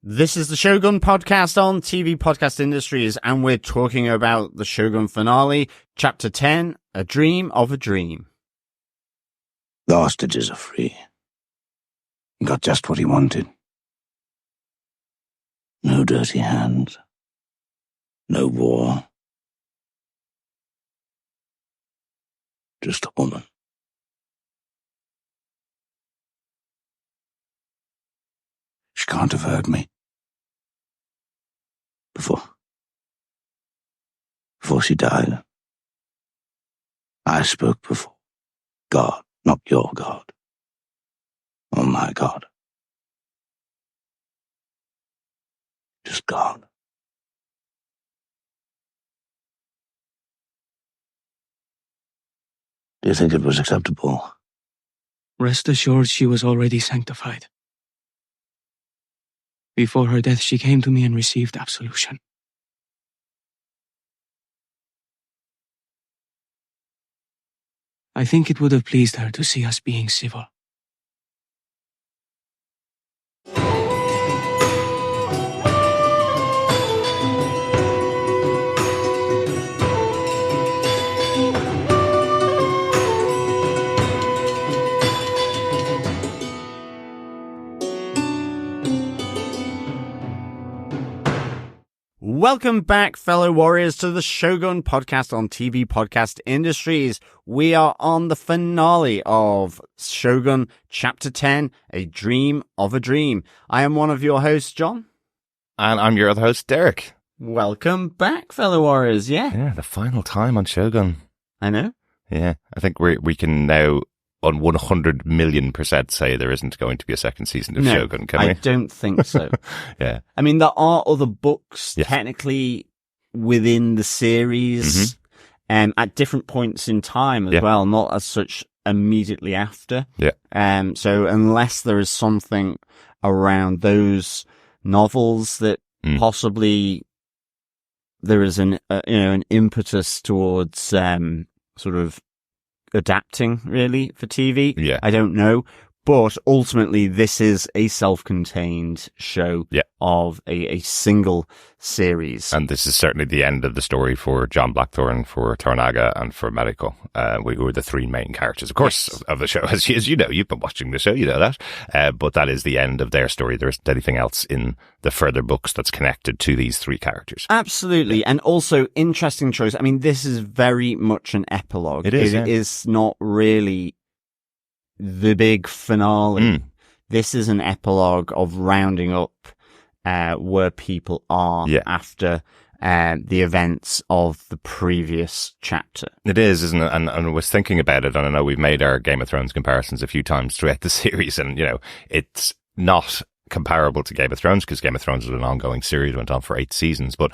This is the Shogun podcast on TV Podcast Industries, and we're talking about the Shogun finale, Chapter 10, A Dream of a Dream. The hostages are free. He got just what he wanted. No dirty hands. No war. Just a woman. She can't have heard me. Before she died, I spoke before. God, not your God. Oh my God. Just God. Do you think it was acceptable? Rest assured she was already sanctified. Before her death, she came to me and received absolution. I think it would have pleased her to see us being civil. Welcome back, fellow warriors, to the Shogun podcast on TV Podcast Industries. We are on the finale of Shogun Chapter 10, A Dream of a Dream. I am one of your hosts, John. And I'm your other host, Derek. Welcome back, fellow warriors. Yeah, the final time on Shogun. I know. Yeah, I think we can now on 100,000,000% say there isn't going to be a second season of Shogun, can we? I don't think so. Yeah. I mean, there are other books technically within the series at different points in time as well, not as such immediately after. Yeah. So unless there is something around those novels that possibly there is an impetus towards sort of adapting really for TV. Yeah. I don't know. But ultimately, this is a self-contained show of a single series. And this is certainly the end of the story for John Blackthorne, for Toranaga, and for Mariko, who are the three main characters, of course, of the show. As you know, you've been watching the show, you know that. But that is the end of their story. There isn't anything else in the further books that's connected to these three characters. Absolutely. And also, interesting choice. I mean, this is very much an epilogue. It is. It is not really the big finale. This is an epilogue of rounding up where people are after the events of the previous chapter. It is, isn't it? And I was thinking about it, and I know we've made our Game of Thrones comparisons a few times throughout the series, and, you know, it's not comparable to Game of Thrones because Game of Thrones was an ongoing series, went on for 8 seasons, but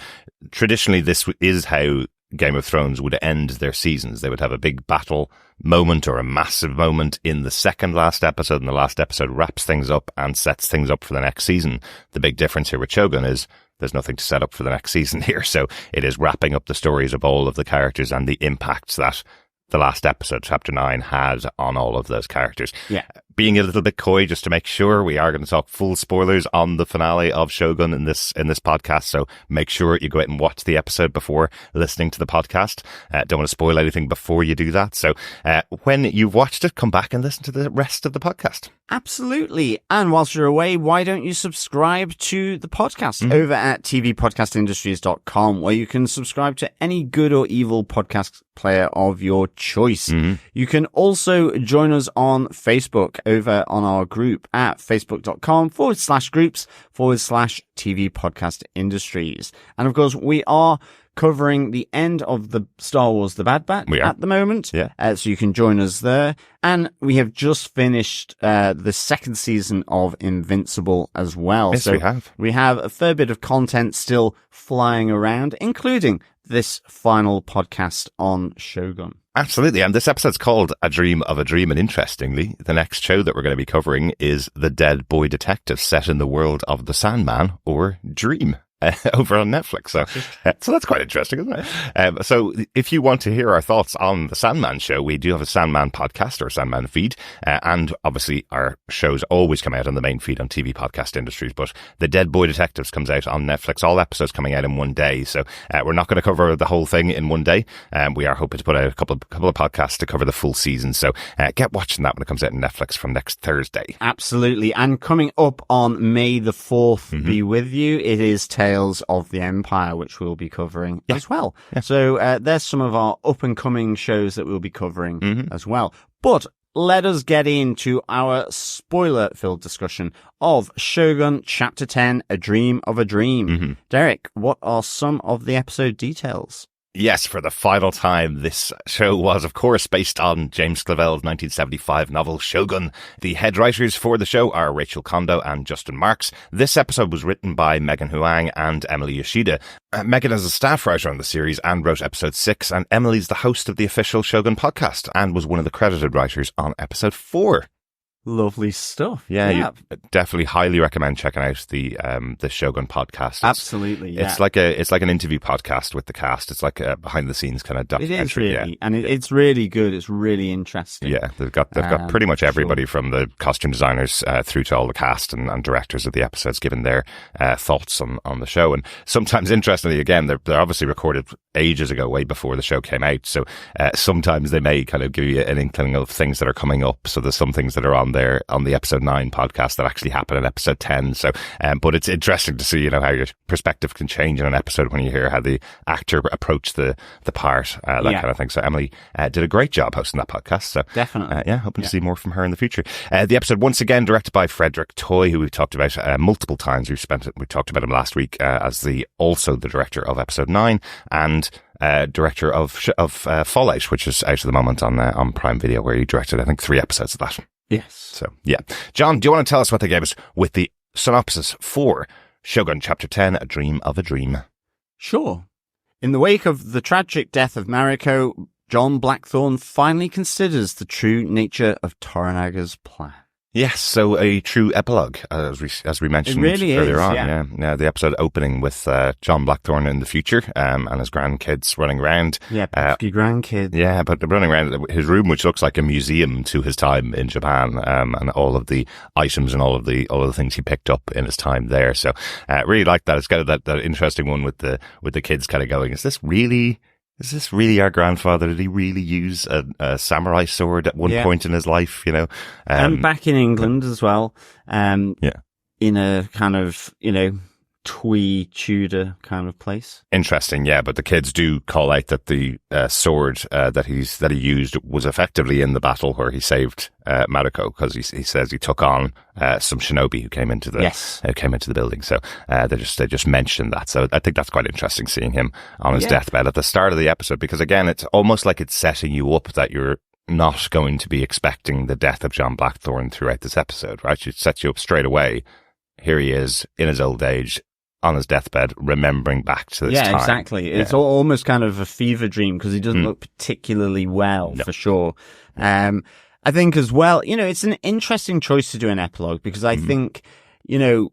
traditionally this is how Game of Thrones would end their seasons. They would have a big battle moment or a massive moment in the second last episode, and the last episode wraps things up and sets things up for the next season. The big difference here with Shogun is there's nothing to set up for the next season here, so it is wrapping up the stories of all of the characters and the impacts that the last episode, Chapter 9, had on all of those characters. Yeah. Being a little bit coy just to make sure, we are going to talk full spoilers on the finale of Shogun in this podcast, so make sure you go out and watch the episode before listening to the podcast. Don't want to spoil anything before you do that, so when you've watched it, come back and listen to the rest of the podcast. Absolutely. And whilst you're away, why don't you subscribe to the podcast over at tvpodcastindustries.com, where you can subscribe to any good or evil podcast player of your choice. You can also join us on Facebook over on our group at facebook.com/groups/TV Podcast Industries. And of course, we are covering the end of the Star Wars The Bad Batch at the moment. So you can join us there. And we have just finished the second season of Invincible as well. Yes, so we have. We have a fair bit of content still flying around, including this final podcast on Shogun. Absolutely. And this episode's called A Dream of a Dream. And interestingly, the next show that we're going to be covering is The Dead Boy Detective, set in the world of The Sandman, or Dream. over on Netflix. So that's quite interesting, isn't it? So if you want to hear our thoughts on the Sandman show, we do have a Sandman podcast or Sandman feed. And obviously our shows always come out on the main feed on TV Podcast Industries. But The Dead Boy Detectives comes out on Netflix, all episodes coming out in one day. So we're not going to cover the whole thing in one day. We are hoping to put out a couple of podcasts to cover the full season. So get watching that when it comes out on Netflix from next Thursday. Absolutely. And coming up on May the 4th, be with you, it is Tales of the Empire, which we'll be covering as well. Yeah. So there's some of our up-and-coming shows that we'll be covering as well. But let us get into our spoiler-filled discussion of Shogun Chapter 10, A Dream of a Dream. Derek, what are some of the episode details? Yes, for the final time, this show was, of course, based on James Clavell's 1975 novel Shogun. The head writers for the show are Rachel Kondo and Justin Marks. This episode was written by Megan Huang and Emily Yoshida. Megan is a staff writer on the series and wrote episode 6, and Emily's the host of the official Shogun podcast and was one of the credited writers on episode 4. Lovely stuff. Yeah, you definitely highly recommend checking out the Shogun podcast. Absolutely, yeah. It's like an interview podcast with the cast. It's like a behind the scenes kind of documentary. It is really, and it's really good. It's really interesting. Yeah, they've got pretty much everybody from the costume designers through to all the cast and directors of the episodes giving their thoughts on the show. And sometimes, interestingly, again, they're obviously recorded ages ago, way before the show came out. So sometimes they may kind of give you an inkling of things that are coming up. So there's some things that are on there on the episode 9 podcast that actually happen in episode 10. So, but it's interesting to see, how your perspective can change in an episode when you hear how the actor approached the part, kind of thing. So Emily did a great job hosting that podcast. So definitely, hoping to see more from her in the future. The episode once again directed by Frederick Toy, who we've talked about multiple times. We talked about him last week as also the director of episode 9 and director of Fallout, which is out at the moment on Prime Video, where he directed, I think, 3 episodes of that. Yes. So, yeah. John, do you want to tell us what they gave us with the synopsis for Shogun Chapter 10, A Dream of a Dream? Sure. In the wake of the tragic death of Mariko, John Blackthorne finally considers the true nature of Toranaga's plan. Yes, so a true epilogue, as we mentioned earlier on. Yeah, the episode opening with John Blackthorne in the future and his grandkids running around. Yeah, pesky grandkids. Yeah, but running around his room, which looks like a museum to his time in Japan, and all of the items and all of the things he picked up in his time there. So, really like that. It's got that interesting one with the kids kind of going, Is this really our grandfather? Did he really use a samurai sword at one point in his life, and back in England as well. In a kind of, twee Tudor kind of place. Interesting, yeah, but the kids do call out that the sword that he used was effectively in the battle where he saved Mariko, because he says he took on some shinobi who came into the building. So they just mentioned that. So I think that's quite interesting, seeing him on his deathbed at the start of the episode, because again, it's almost like it's setting you up that you're not going to be expecting the death of John Blackthorne throughout this episode, right? It sets you up straight away. Here he is in his old age, on his deathbed, remembering back to this time. Yeah, exactly. It's almost kind of a fever dream, because he doesn't look particularly well, for sure. I think as well, it's an interesting choice to do an epilogue, because I think, I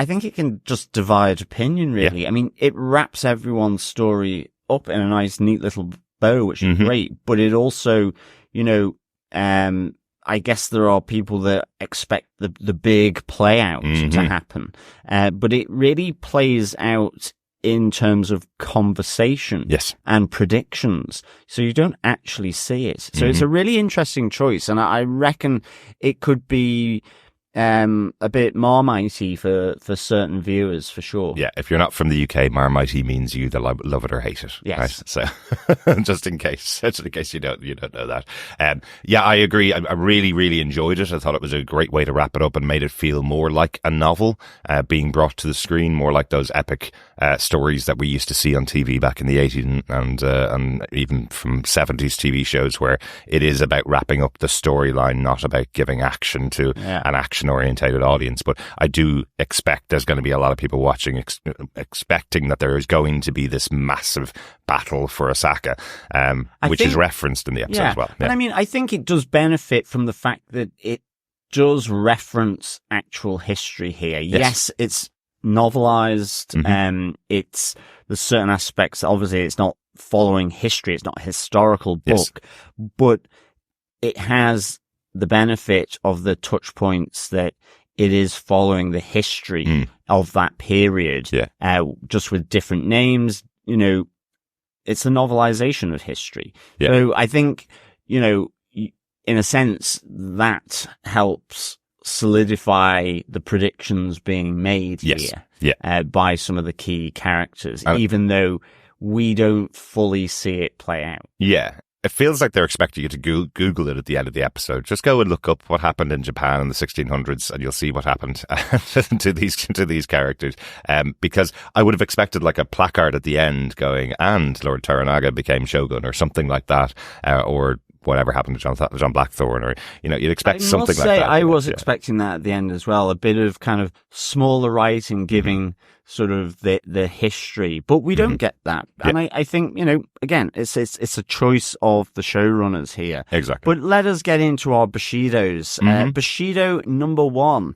think it can just divide opinion, really. Yeah. I mean, it wraps everyone's story up in a nice, neat little bow, which is great, but it also, I guess there are people that expect the big play out to happen. But it really plays out in terms of conversation and predictions. So you don't actually see it. So it's a really interesting choice. And I reckon it could be a bit Marmitey for certain viewers, for sure. Yeah, if you're not from the UK, Marmitey means you either love it or hate it. Yes. Right? So just in case you don't know that. I agree. I really, really enjoyed it. I thought it was a great way to wrap it up and made it feel more like a novel being brought to the screen, more like those epic stories that we used to see on TV back in the 80s and even from 70s TV shows, where it is about wrapping up the storyline, not about giving action to an action-orientated audience. But I do expect there's going to be a lot of people watching expecting that there is going to be this massive battle for Osaka, which is referenced in the episode as well. Yeah. But I mean, I think it does benefit from the fact that it does reference actual history here. Yes, it's novelized. There's certain aspects. Obviously, it's not following history. It's not a historical book, but it has the benefit of the touch points that it is following the history of that period. Just with different names. You know, it's a novelization of history. So I think, you know, in a sense, that helps solidify the predictions being made here by some of the key characters, even though we don't fully see it play out. Yeah. It feels like they're expecting you to Google it at the end of the episode. Just go and look up what happened in Japan in the 1600s and you'll see what happened to these characters. Because I would have expected like a placard at the end going, and Lord Toranaga became shogun or something like that, or whatever happened to John Blackthorne, or, you know, you'd expect something like that. I was expecting that at the end as well, a bit of kind of smaller writing giving sort of the history, but we don't get that. And I think, you know, again, it's a choice of the showrunners here. Exactly. But let us get into our Bushidos. Bushido number 1,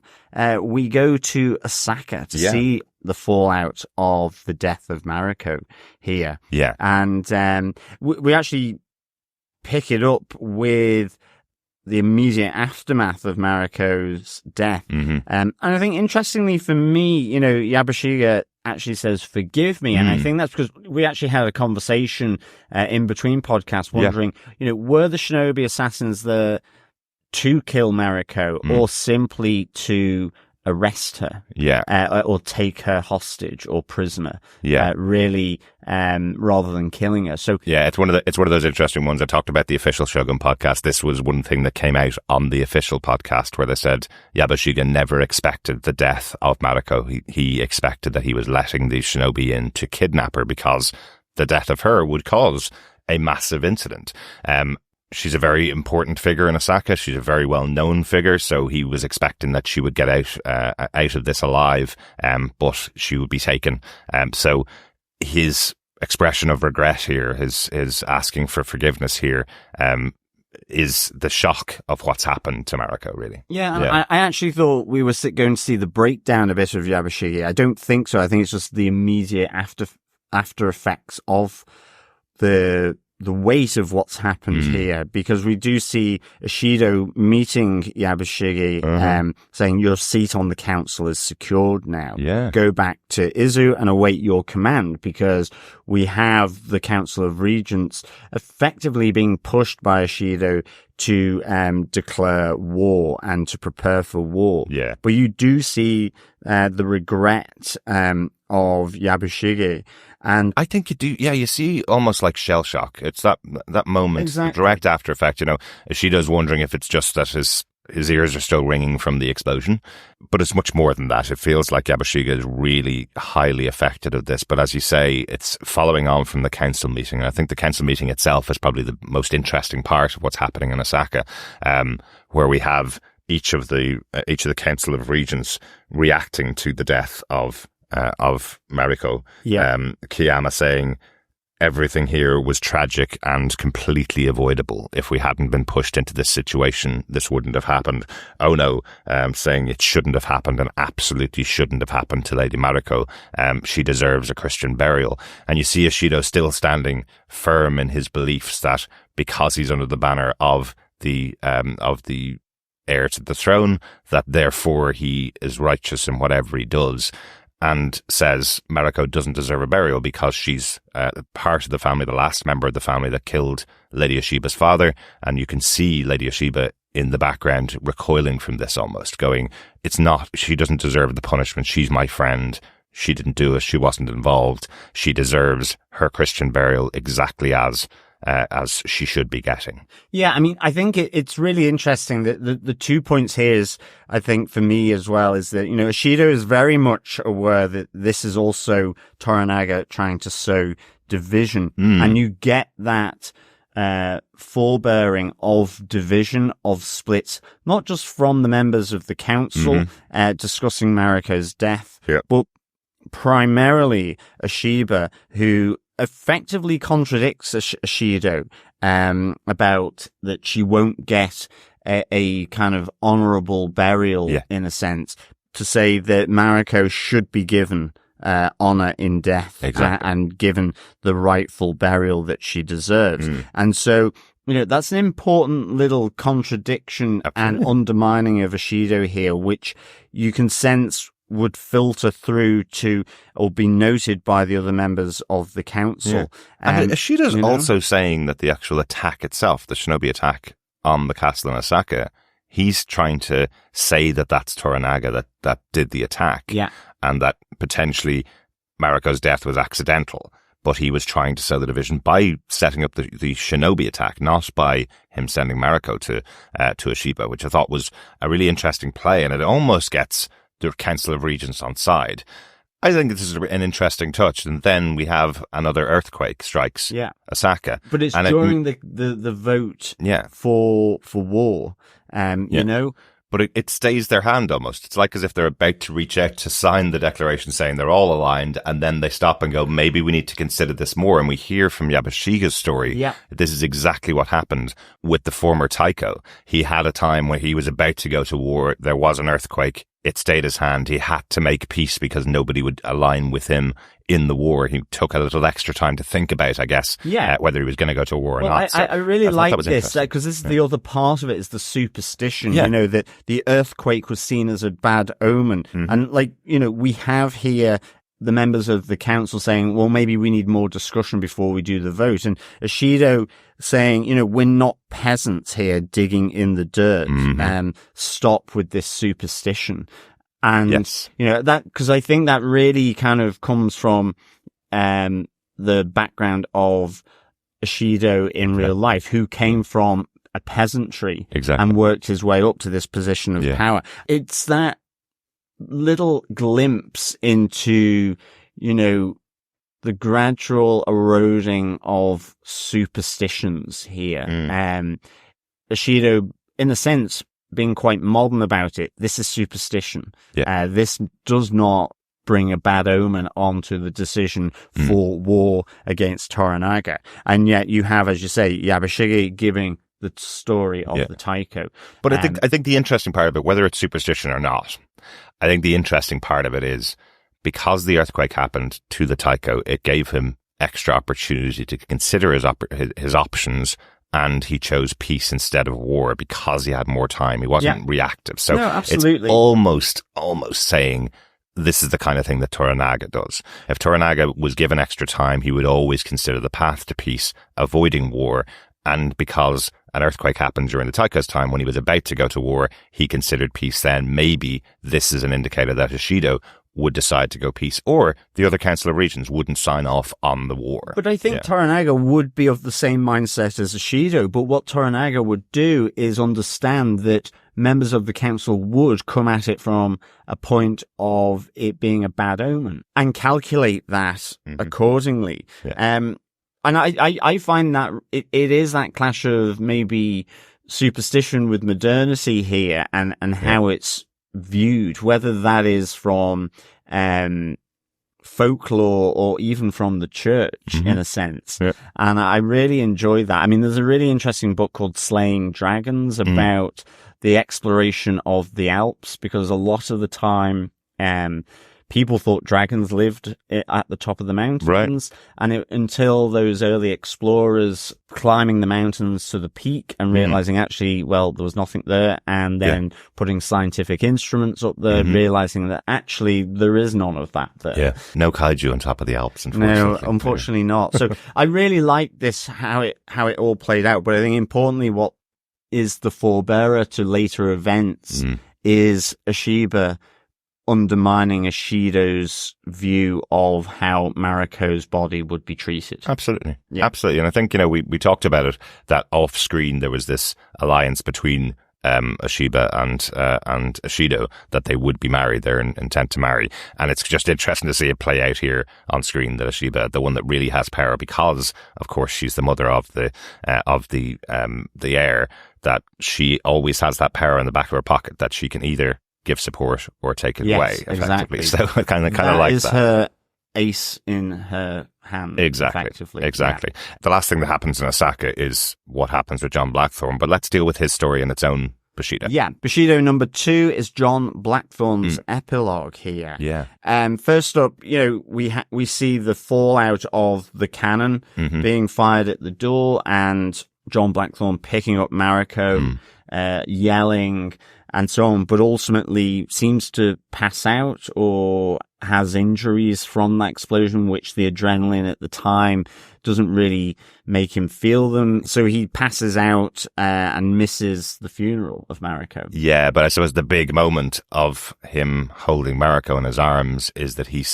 we go to Osaka to see the fallout of the death of Mariko here. Yeah. And we actually pick it up with the immediate aftermath of Mariko's death. And I think, interestingly for me, you know, Yabashige actually says, "Forgive me." And I think that's because we actually had a conversation in between podcasts wondering, you know, were the shinobi assassins there to kill Mariko or simply to arrest her, or take her hostage or prisoner, really, rather than killing her. So it's one of those interesting ones. I talked about the official Shogun podcast. This was one thing that came out on the official podcast where they said Yabashige never expected the death of Mariko. He expected that he was letting the shinobi in to kidnap her because the death of her would cause a massive incident. She's a very important figure in Osaka. She's a very well-known figure, so he was expecting that she would get out of this alive, but she would be taken. So his expression of regret here, his asking for forgiveness here, is the shock of what's happened to Mariko, really. I actually thought we were going to see the breakdown a bit of Yabashige. I don't think so. I think it's just the immediate after effects of the weight of what's happened here, because we do see Ishido meeting Yabashige, saying, "Your seat on the council is secured now. Go back to Izu and await your command," because we have the Council of Regents effectively being pushed by Ishido to declare war and to prepare for war. But you do see the regret of Yabashige. And I think you do, you see almost like shell shock. It's that moment, direct after effect. You know, Ishido's wondering if it's just that his ears are still ringing from the explosion, but it's much more than that. It feels like Yabashige is really highly affected of this. But as you say, it's following on from the council meeting. And I think the council meeting itself is probably the most interesting part of what's happening in Osaka, where we have each of the Council of Regents reacting to the death of Mariko. Kiyama saying everything here was tragic and completely avoidable. If we hadn't been pushed into this situation, this wouldn't have happened. Ono saying it shouldn't have happened and absolutely shouldn't have happened to Lady Mariko. She deserves a Christian burial. And you see Ishido still standing firm in his beliefs that because he's under the banner of the heir to the throne, that therefore he is righteous in whatever he does. And says Mariko doesn't deserve a burial because she's part of the family, the last member of the family that killed Lady Yoshiba's father. And you can see Lady Yoshiba in the background recoiling from this almost, going, she doesn't deserve the punishment. She's my friend. She didn't do it. She wasn't involved. She deserves her Christian burial exactly as she should be getting. I mean, I think it's really interesting that the 2 points here is, I think for me as well, is that, you know, Ishido is very much aware that this is also Toranaga trying to sow division. And you get that forebearing of division, of splits, not just from the members of the council discussing Mariko's death, but primarily Ishiba, who effectively contradicts Ishido about that she won't get a kind of honorable burial in a sense, to say that Mariko should be given honor in death, Exactly. and given the rightful burial that she deserves. And so, that's an important little contradiction and undermining of Ishido here, which you can sense would filter through to or be noted by the other members of the council. And Ishido's also saying that the actual attack itself, the shinobi attack on the castle in Osaka, he's trying to say that that's Toranaga that did the attack. Yeah. And that potentially Mariko's death was accidental. But he was trying to sow the division by setting up the shinobi attack, not by him sending Mariko to Ishiba, which I thought was a really interesting play. And it almost gets the Council of Regents on side. I think this is an interesting touch. And then we have another earthquake strikes Osaka. But it's during the vote for war, But it stays their hand almost. It's like as if they're about to reach out to sign the declaration saying they're all aligned, and then they stop and go, maybe we need to consider this more. And we hear from Yabashiga's story, this is exactly what happened with the former Taiko. He had a time when he was about to go to war. There was an earthquake. It stayed his hand. He had to make peace because nobody would align with him in the war. He took a little extra time to think about, I guess, whether he was going to go to war or not. I really like this because this is the other part of it, is the superstition, that the earthquake was seen as a bad omen. And we have here the members of the council saying, well, maybe we need more discussion before we do the vote. And Ishido saying, we're not peasants here digging in the dirt, stop with this superstition. And, that, because I think that really kind of comes from, the background of Ishido in real life, who came from a peasantry and worked his way up to this position of power. It's that little glimpse into, the gradual eroding of superstitions here. Ishido, in a sense, being quite modern about it. This is superstition. This does not bring a bad omen onto the decision for war against Toranaga. And yet you have, as you say, Yabashige giving the story of the Taiko. But I think the interesting part of it, whether it's superstition or not, I think the interesting part of it is because the earthquake happened to the Taiko, it gave him extra opportunity to consider his options, and he chose peace instead of war because he had more time. He wasn't reactive. So absolutely. It's almost saying this is the kind of thing that Toranaga does. If Toranaga was given extra time, he would always consider the path to peace, avoiding war. And because an earthquake happened during the Taiko's time when he was about to go to war, he considered peace then. Maybe this is an indicator that Ishido would decide to go peace, or the other Council of Regents wouldn't sign off on the war. But I think Toranaga would be of the same mindset as Ishido, but what Toranaga would do is understand that members of the council would come at it from a point of it being a bad omen and calculate that accordingly. And I find that it is that clash of maybe superstition with modernity here and how it's viewed, whether that is from folklore or even from the church in a sense. And I really enjoy that. I mean, there's a really interesting book called Slaying Dragons about the exploration of the Alps, because a lot of the time people thought dragons lived at the top of the mountains, and until those early explorers climbing the mountains to the peak and realizing actually, well, there was nothing there, and then putting scientific instruments up there, realizing that actually there is none of that there. No kaiju on top of the Alps, unfortunately. No, unfortunately not. So I really like this, how it all played out, but I think importantly what is the forebearer to later events is Ishiba undermining Ishido's view of how Mariko's body would be treated. Absolutely. Absolutely. And I think, we talked about it, that off screen there was this alliance between Ishiba and Ishido, that they would be married, their intent to marry. And it's just interesting to see it play out here on screen, that Ishiba, the one that really has power, because of course she's the mother of the heir, that she always has that power in the back of her pocket, that she can either give support or take it away, effectively. Exactly. So I kind of like that. That is her ace in her hand, effectively. Exactly. The last thing that happens in Osaka is what happens with John Blackthorne, but let's deal with his story in its own Bushido. Yeah, Bushido number 2 is John Blackthorne's epilogue here. Yeah. First up, we see the fallout of the cannon being fired at the door, and John Blackthorne picking up Mariko, yelling and so on, but ultimately seems to pass out or has injuries from that explosion, which the adrenaline at the time doesn't really make him feel them. So he passes out and misses the funeral of Mariko. Yeah, but I suppose the big moment of him holding Mariko in his arms is that he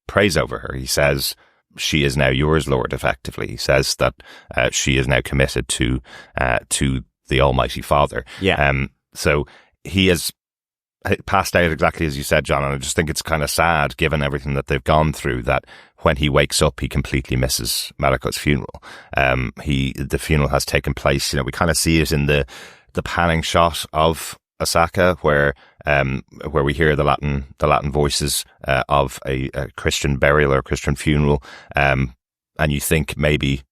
prays over her. He says, "She is now yours, Lord," effectively. He says that she is now committed to the Almighty Father. Yeah. So he has passed out exactly as you said, John, and I just think it's kind of sad, given everything that they've gone through, that when he wakes up, he completely misses Mariko's funeral. The funeral has taken place. We kind of see it in the panning shot of Osaka, where we hear the Latin voices of a Christian burial or a Christian funeral, and you think maybe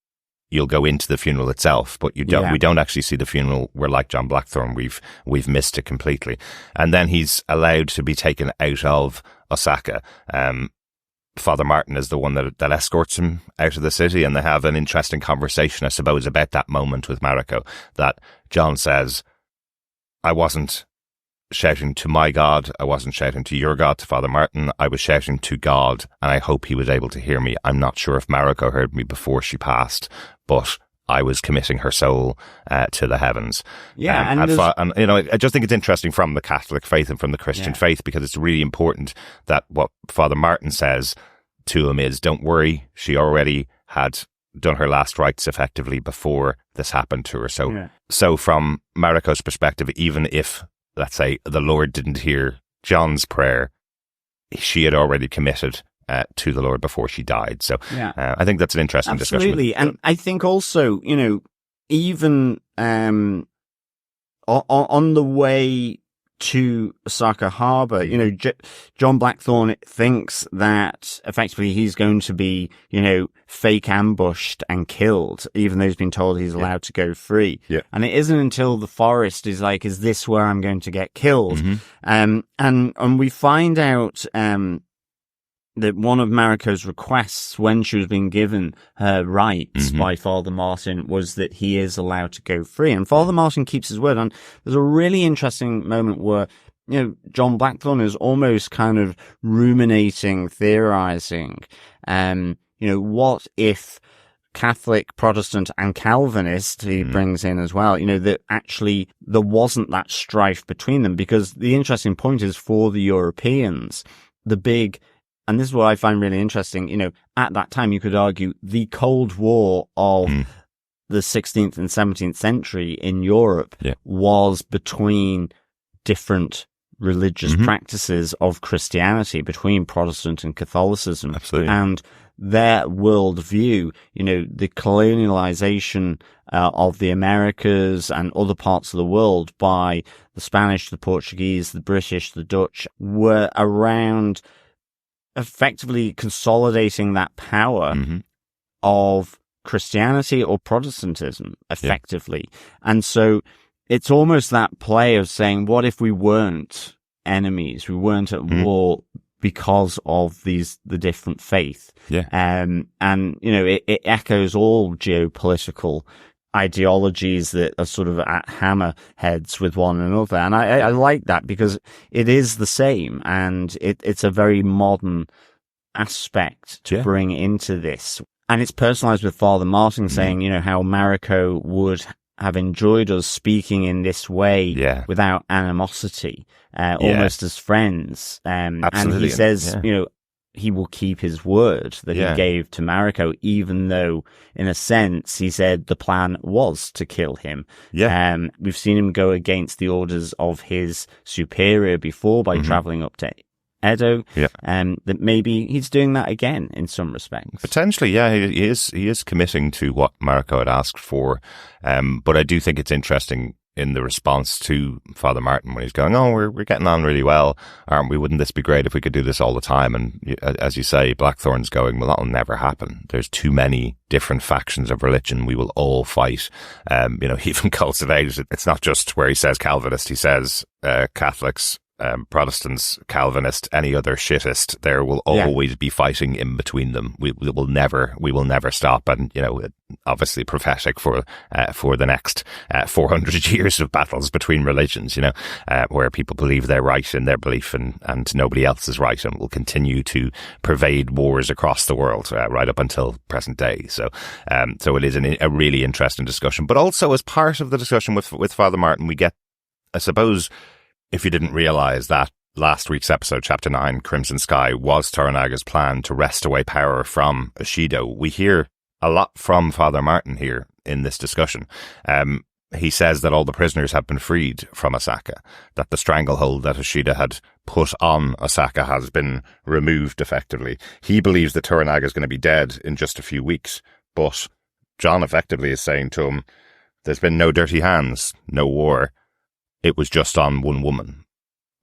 you'll go into the funeral itself, but you don't. Yeah. We don't actually see the funeral. We're like John Blackthorne. We've missed it completely. And then he's allowed to be taken out of Osaka. Father Martin is the one that escorts him out of the city, and they have an interesting conversation, I suppose, about that moment with Mariko, that John says, "I wasn't shouting to my God. I wasn't shouting to your God, to Father Martin. I was shouting to God, and I hope he was able to hear me. I'm not sure if Mariko heard me before she passed, but I was committing her soul to the heavens." Yeah, and I just think it's interesting from the Catholic faith and from the Christian faith, because it's really important that what Father Martin says to him is, "Don't worry, she already had done her last rites effectively before this happened to her." So from Mariko's perspective, even if, let's say, the Lord didn't hear John's prayer, she had already committed to the Lord before she died. So I think that's an interesting discussion. Absolutely. And I think also, even on the way to Osaka Harbor, John Blackthorne thinks that effectively he's going to be, fake ambushed and killed, even though he's been told he's allowed to go free. Yeah. And it isn't until the forest is like, is this where I'm going to get killed? And we find out, that one of Mariko's requests when she was being given her rights by Father Martin was that he is allowed to go free. And Father Martin keeps his word. And there's a really interesting moment where, John Blackthorne is almost kind of ruminating, theorizing, what if Catholic, Protestant and Calvinist, he brings in as well, that actually there wasn't that strife between them, because the interesting point is, for the Europeans, and this is what I find really interesting, at that time, you could argue the Cold War of the 16th and 17th century in Europe was between different religious practices of Christianity, between Protestant and Catholicism. Absolutely. And their worldview, the colonialization of the Americas and other parts of the world by the Spanish, the Portuguese, the British, the Dutch, were around effectively consolidating that power of Christianity or Protestantism effectively. And so it's almost that play of saying, what if we weren't enemies? We weren't at war because of the different faith. Yeah. And, it echoes all geopolitical ideologies that are sort of at hammerheads with one another. And I like that, because it is the same, and it's a very modern aspect to bring into this. And it's personalized with Father Martin saying, how Mariko would have enjoyed us speaking in this way without animosity, almost as friends. And he says, he will keep his word that he gave to Mariko, even though, in a sense, he said the plan was to kill him. We've seen him go against the orders of his superior before by traveling up to Edo, that maybe he's doing that again in some respects. Potentially, he is committing to what Mariko had asked for. But I do think it's interesting in the response to Father Martin when he's going, oh, we're getting on really well, aren't we? Wouldn't this be great if we could do this all the time? And as you say, Blackthorn's going, well, that'll never happen. There's too many different factions of religion. We will all fight. He even calls it out. It's not just where he says Calvinist. He says Catholics, Protestants, Calvinist, any other shittist. There will always be fighting in between them. We will never stop. And obviously prophetic for the next 400 years of battles between religions. Where people believe they're right in their belief and nobody else is right, and will continue to pervade wars across the world right up until present day. So it is a really interesting discussion. But also as part of the discussion with Father Martin, we get, I suppose, if you didn't realise that last week's episode, Chapter 9, Crimson Sky, was Toranaga's plan to wrest away power from Ishido. We hear a lot from Father Martin here in this discussion. He says that all the prisoners have been freed from Osaka, that the stranglehold that Ishida had put on Osaka has been removed effectively. He believes that Toranaga is going to be dead in just a few weeks, but John effectively is saying to him, there's been no dirty hands, no war. It was just on one woman.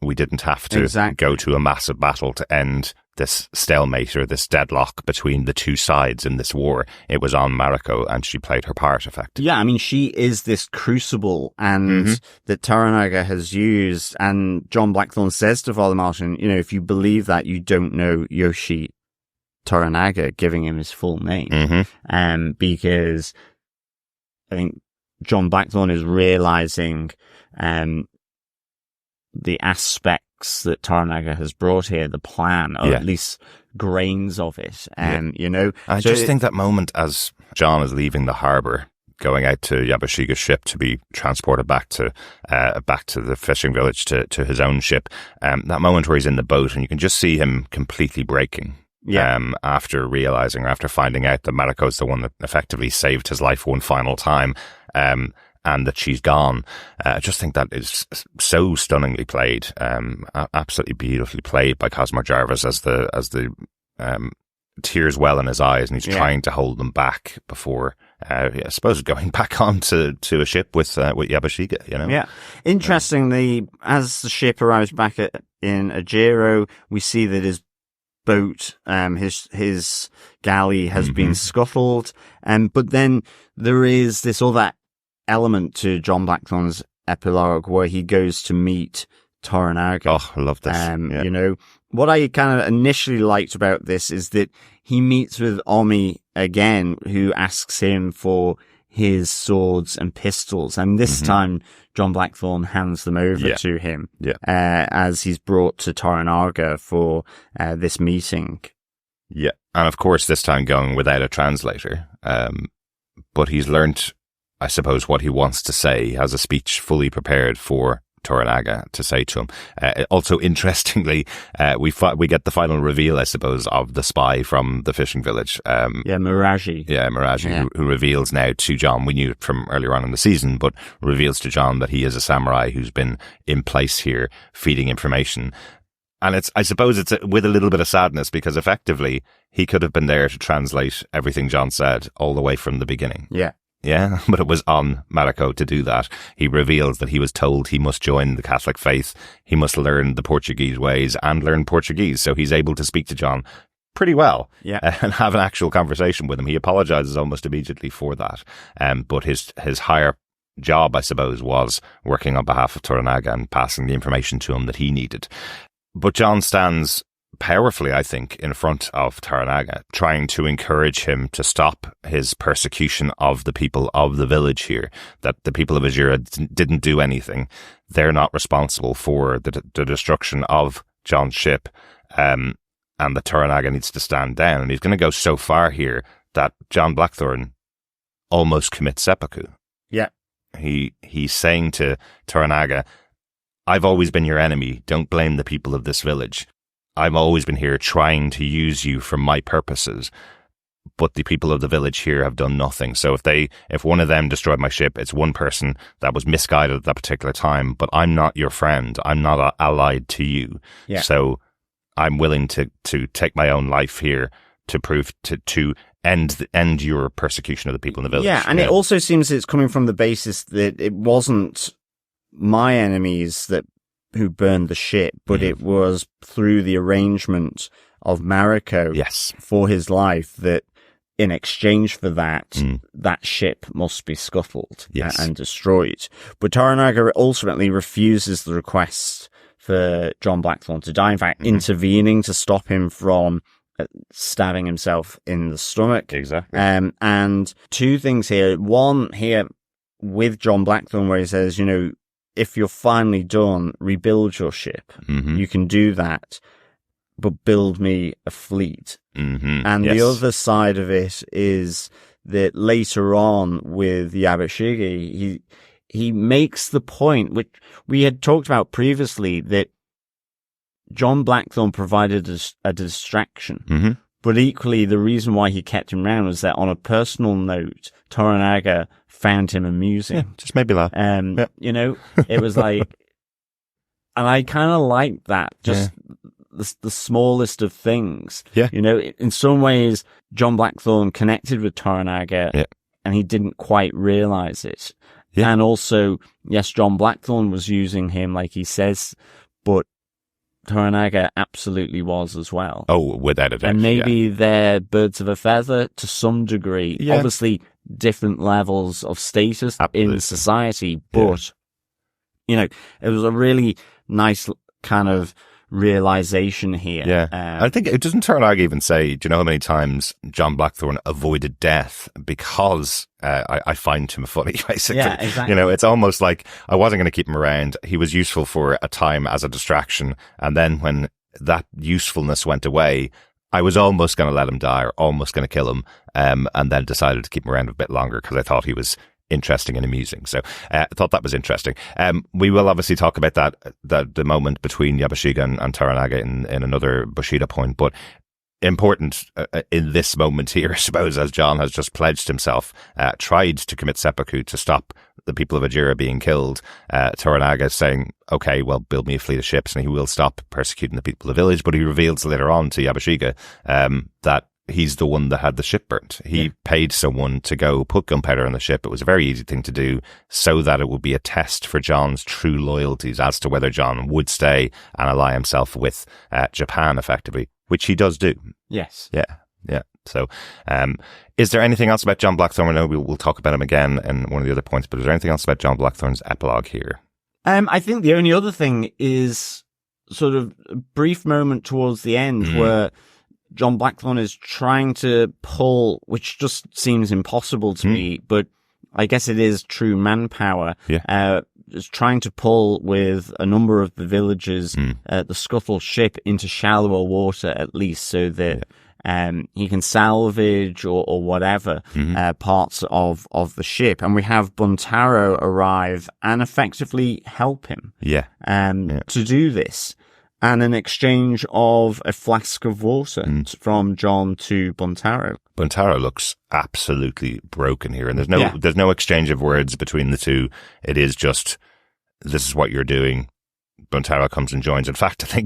We didn't have to go to a massive battle to end this stalemate or this deadlock between the two sides in this war. It was on Mariko, and she played her part effectively. Yeah, I mean, she is this crucible and that Toranaga has used. And John Blackthorne says to Father Martin, if you believe that, you don't know Yoshi Toranaga, giving him his full name. Because I think John Blackthorne is realizing the aspects that Toranaga has brought here, the plan, or at least grains of it. I just think that moment as John is leaving the harbour, going out to Yabashiga's ship to be transported back to the fishing village to his own ship, that moment where he's in the boat and you can just see him completely breaking. After realizing or after finding out that Mariko's the one that effectively saved his life one final time, and that she's gone. I just think that is so stunningly played, absolutely beautifully played by Cosmo Jarvis as the tears well in his eyes, and he's trying to hold them back before, I suppose, going back on to a ship with Yabashiga. Yeah. Interestingly, as the ship arrives back in Ajiro, we see that his boat, his galley has been scuttled, but then there is this other element to John Blackthorne's epilogue where he goes to meet Toranaga. Oh, I love this. What I kind of initially liked about this is that he meets with Omi again, who asks him for his swords and pistols, and this time John Blackthorne hands them over to him as he's brought to Toranaga for this meeting. Yeah, and of course this time going without a translator, but he's learnt, I suppose, what he wants to say. He has a speech fully prepared for Toranaga to say to him. Also, interestingly, we get the final reveal, I suppose, of the spy from the fishing village. Miraji. Yeah, Miraji, who reveals now to John, we knew it from earlier on in the season, but reveals to John that he is a samurai who's been in place here feeding information. And I suppose it's with a little bit of sadness, because effectively he could have been there to translate everything John said all the way from the beginning. Yeah, but it was on Mariko to do that. He reveals that he was told he must join the Catholic faith, he must learn the Portuguese ways and learn Portuguese, so he's able to speak to John pretty well and have an actual conversation with him. He apologizes almost immediately for that. But his higher job, I suppose, was working on behalf of Toranaga and passing the information to him that he needed. But John stands powerfully, I think, in front of Toranaga, trying to encourage him to stop his persecution of the people of the village here, that the people of Ajiro didn't do anything. They're not responsible for the destruction of John's ship, and that Toranaga needs to stand down. And he's going to go so far here that John Blackthorne almost commits seppuku. Yeah. He's saying to Toranaga, I've always been your enemy. Don't blame the people of this village. I've always been here trying to use you for my purposes, but the people of the village here have done nothing. So if one of them destroyed my ship, it's one person that was misguided at that particular time, but I'm not your friend. I'm not allied to you. Yeah. So I'm willing to take my own life here to prove to end your persecution of the people in the village. Yeah, and it also seems it's coming from the basis that it wasn't my enemies who burned the ship, but it was through the arrangement of Mariko Yes. for his life that in exchange for that, that ship must be scuttled Yes. and destroyed. But Toranaga ultimately refuses the request for John Blackthorne to die, in fact, intervening to stop him from stabbing himself in the stomach. Exactly. And two things here. One here with John Blackthorne where he says, if you're finally done, rebuild your ship. Mm-hmm. You can do that, but build me a fleet. Mm-hmm. And Yes. the other side of it is that later on with Yabashigi, he makes the point, which we had talked about previously, that John Blackthorne provided a distraction. Mm-hmm. But equally, the reason why he kept him around was that on a personal note, Toranaga found him amusing. Yeah, just maybe laugh. It was like, and I kind of like that, just the smallest of things. Yeah. In some ways, John Blackthorne connected with Toranaga and he didn't quite realize it. Yeah. And also, yes, John Blackthorne was using him like he says, but Toranaga absolutely was as well. Oh, without a doubt. And maybe they're birds of a feather to some degree. Yeah. Obviously, different levels of status Absolutely. in society, but, it was a really nice kind of realization here. Yeah. I think it doesn't Toranaga even say, do you know how many times John Blackthorne avoided death because I find him funny, basically. Yeah, exactly. It's almost like I wasn't going to keep him around. He was useful for a time as a distraction. And then when that usefulness went away, I was almost going to let him die or almost going to kill him. And then decided to keep him around a bit longer because I thought he was interesting and amusing. So I thought that was interesting. We will obviously talk about the moment between Yabashigi and Toranaga in another Bushido point, but important in this moment here, I suppose, as John has just pledged himself, tried to commit seppuku to stop the people of Ajira being killed. Toranaga is saying, okay, well, build me a fleet of ships and he will stop persecuting the people of the village, but he reveals later on to Yabashigi that he's the one that had the ship burnt. He paid someone to go put gunpowder on the ship. It was a very easy thing to do so that it would be a test for John's true loyalties as to whether John would stay and ally himself with Japan effectively, which he does do. Yes. Yeah. So, is there anything else about John Blackthorne? I know we'll talk about him again in one of the other points, but is there anything else about John Blackthorne's epilogue here? I think the only other thing is sort of a brief moment towards the end where John Blackthorne is trying to pull, which just seems impossible to me, but I guess it is true manpower. Yeah. Is trying to pull with a number of the villagers the scuttle ship into shallower water at least, so that he can salvage or whatever parts of the ship. And we have Buntaro arrive and effectively help him to do this. And an exchange of a flask of water from John to Buntaro. Buntaro looks absolutely broken here, and there's no exchange of words between the two. It is just, this is what you're doing. Buntaro comes and joins. In fact, I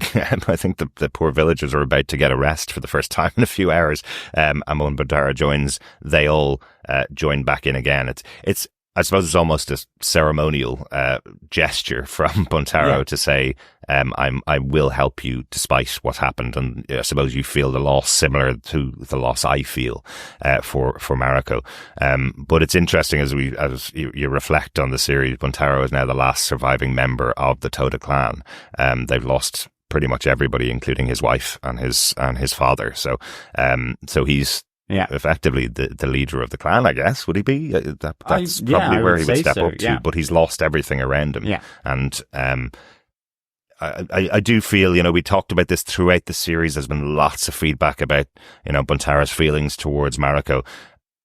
think the poor villagers are about to get a rest for the first time in a few hours. And when Buntaro joins, they all join back in again. It's I suppose it's almost a ceremonial gesture from Buntaro to say, I will help you despite what's happened. And I suppose you feel the loss similar to the loss I feel for Mariko. But it's interesting as you reflect on the series, Buntaro is now the last surviving member of the Toda clan. They've lost pretty much everybody, including his wife and his father. So he's effectively the leader of the clan, I guess. Would he be? That's probably where he would step up to, but he's lost everything around him. Yeah. And I do feel, we talked about this throughout the series. There's been lots of feedback about, Buntaro's feelings towards Mariko.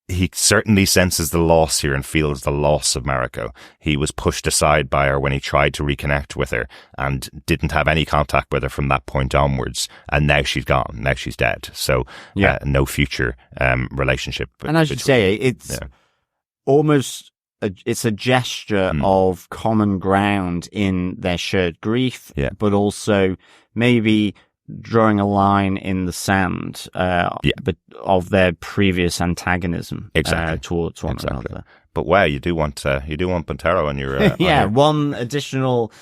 He certainly senses the loss here and feels the loss of Mariko. He was pushed aside by her when he tried to reconnect with her and didn't have any contact with her from that point onwards. And now she's gone. Now she's dead. So no future relationship. And as you say, it's almost it's a gesture of common ground in their shared grief, but also maybe drawing a line in the sand but of their previous antagonism towards one another. wow, you do want Buntero on your yeah, on your... one additional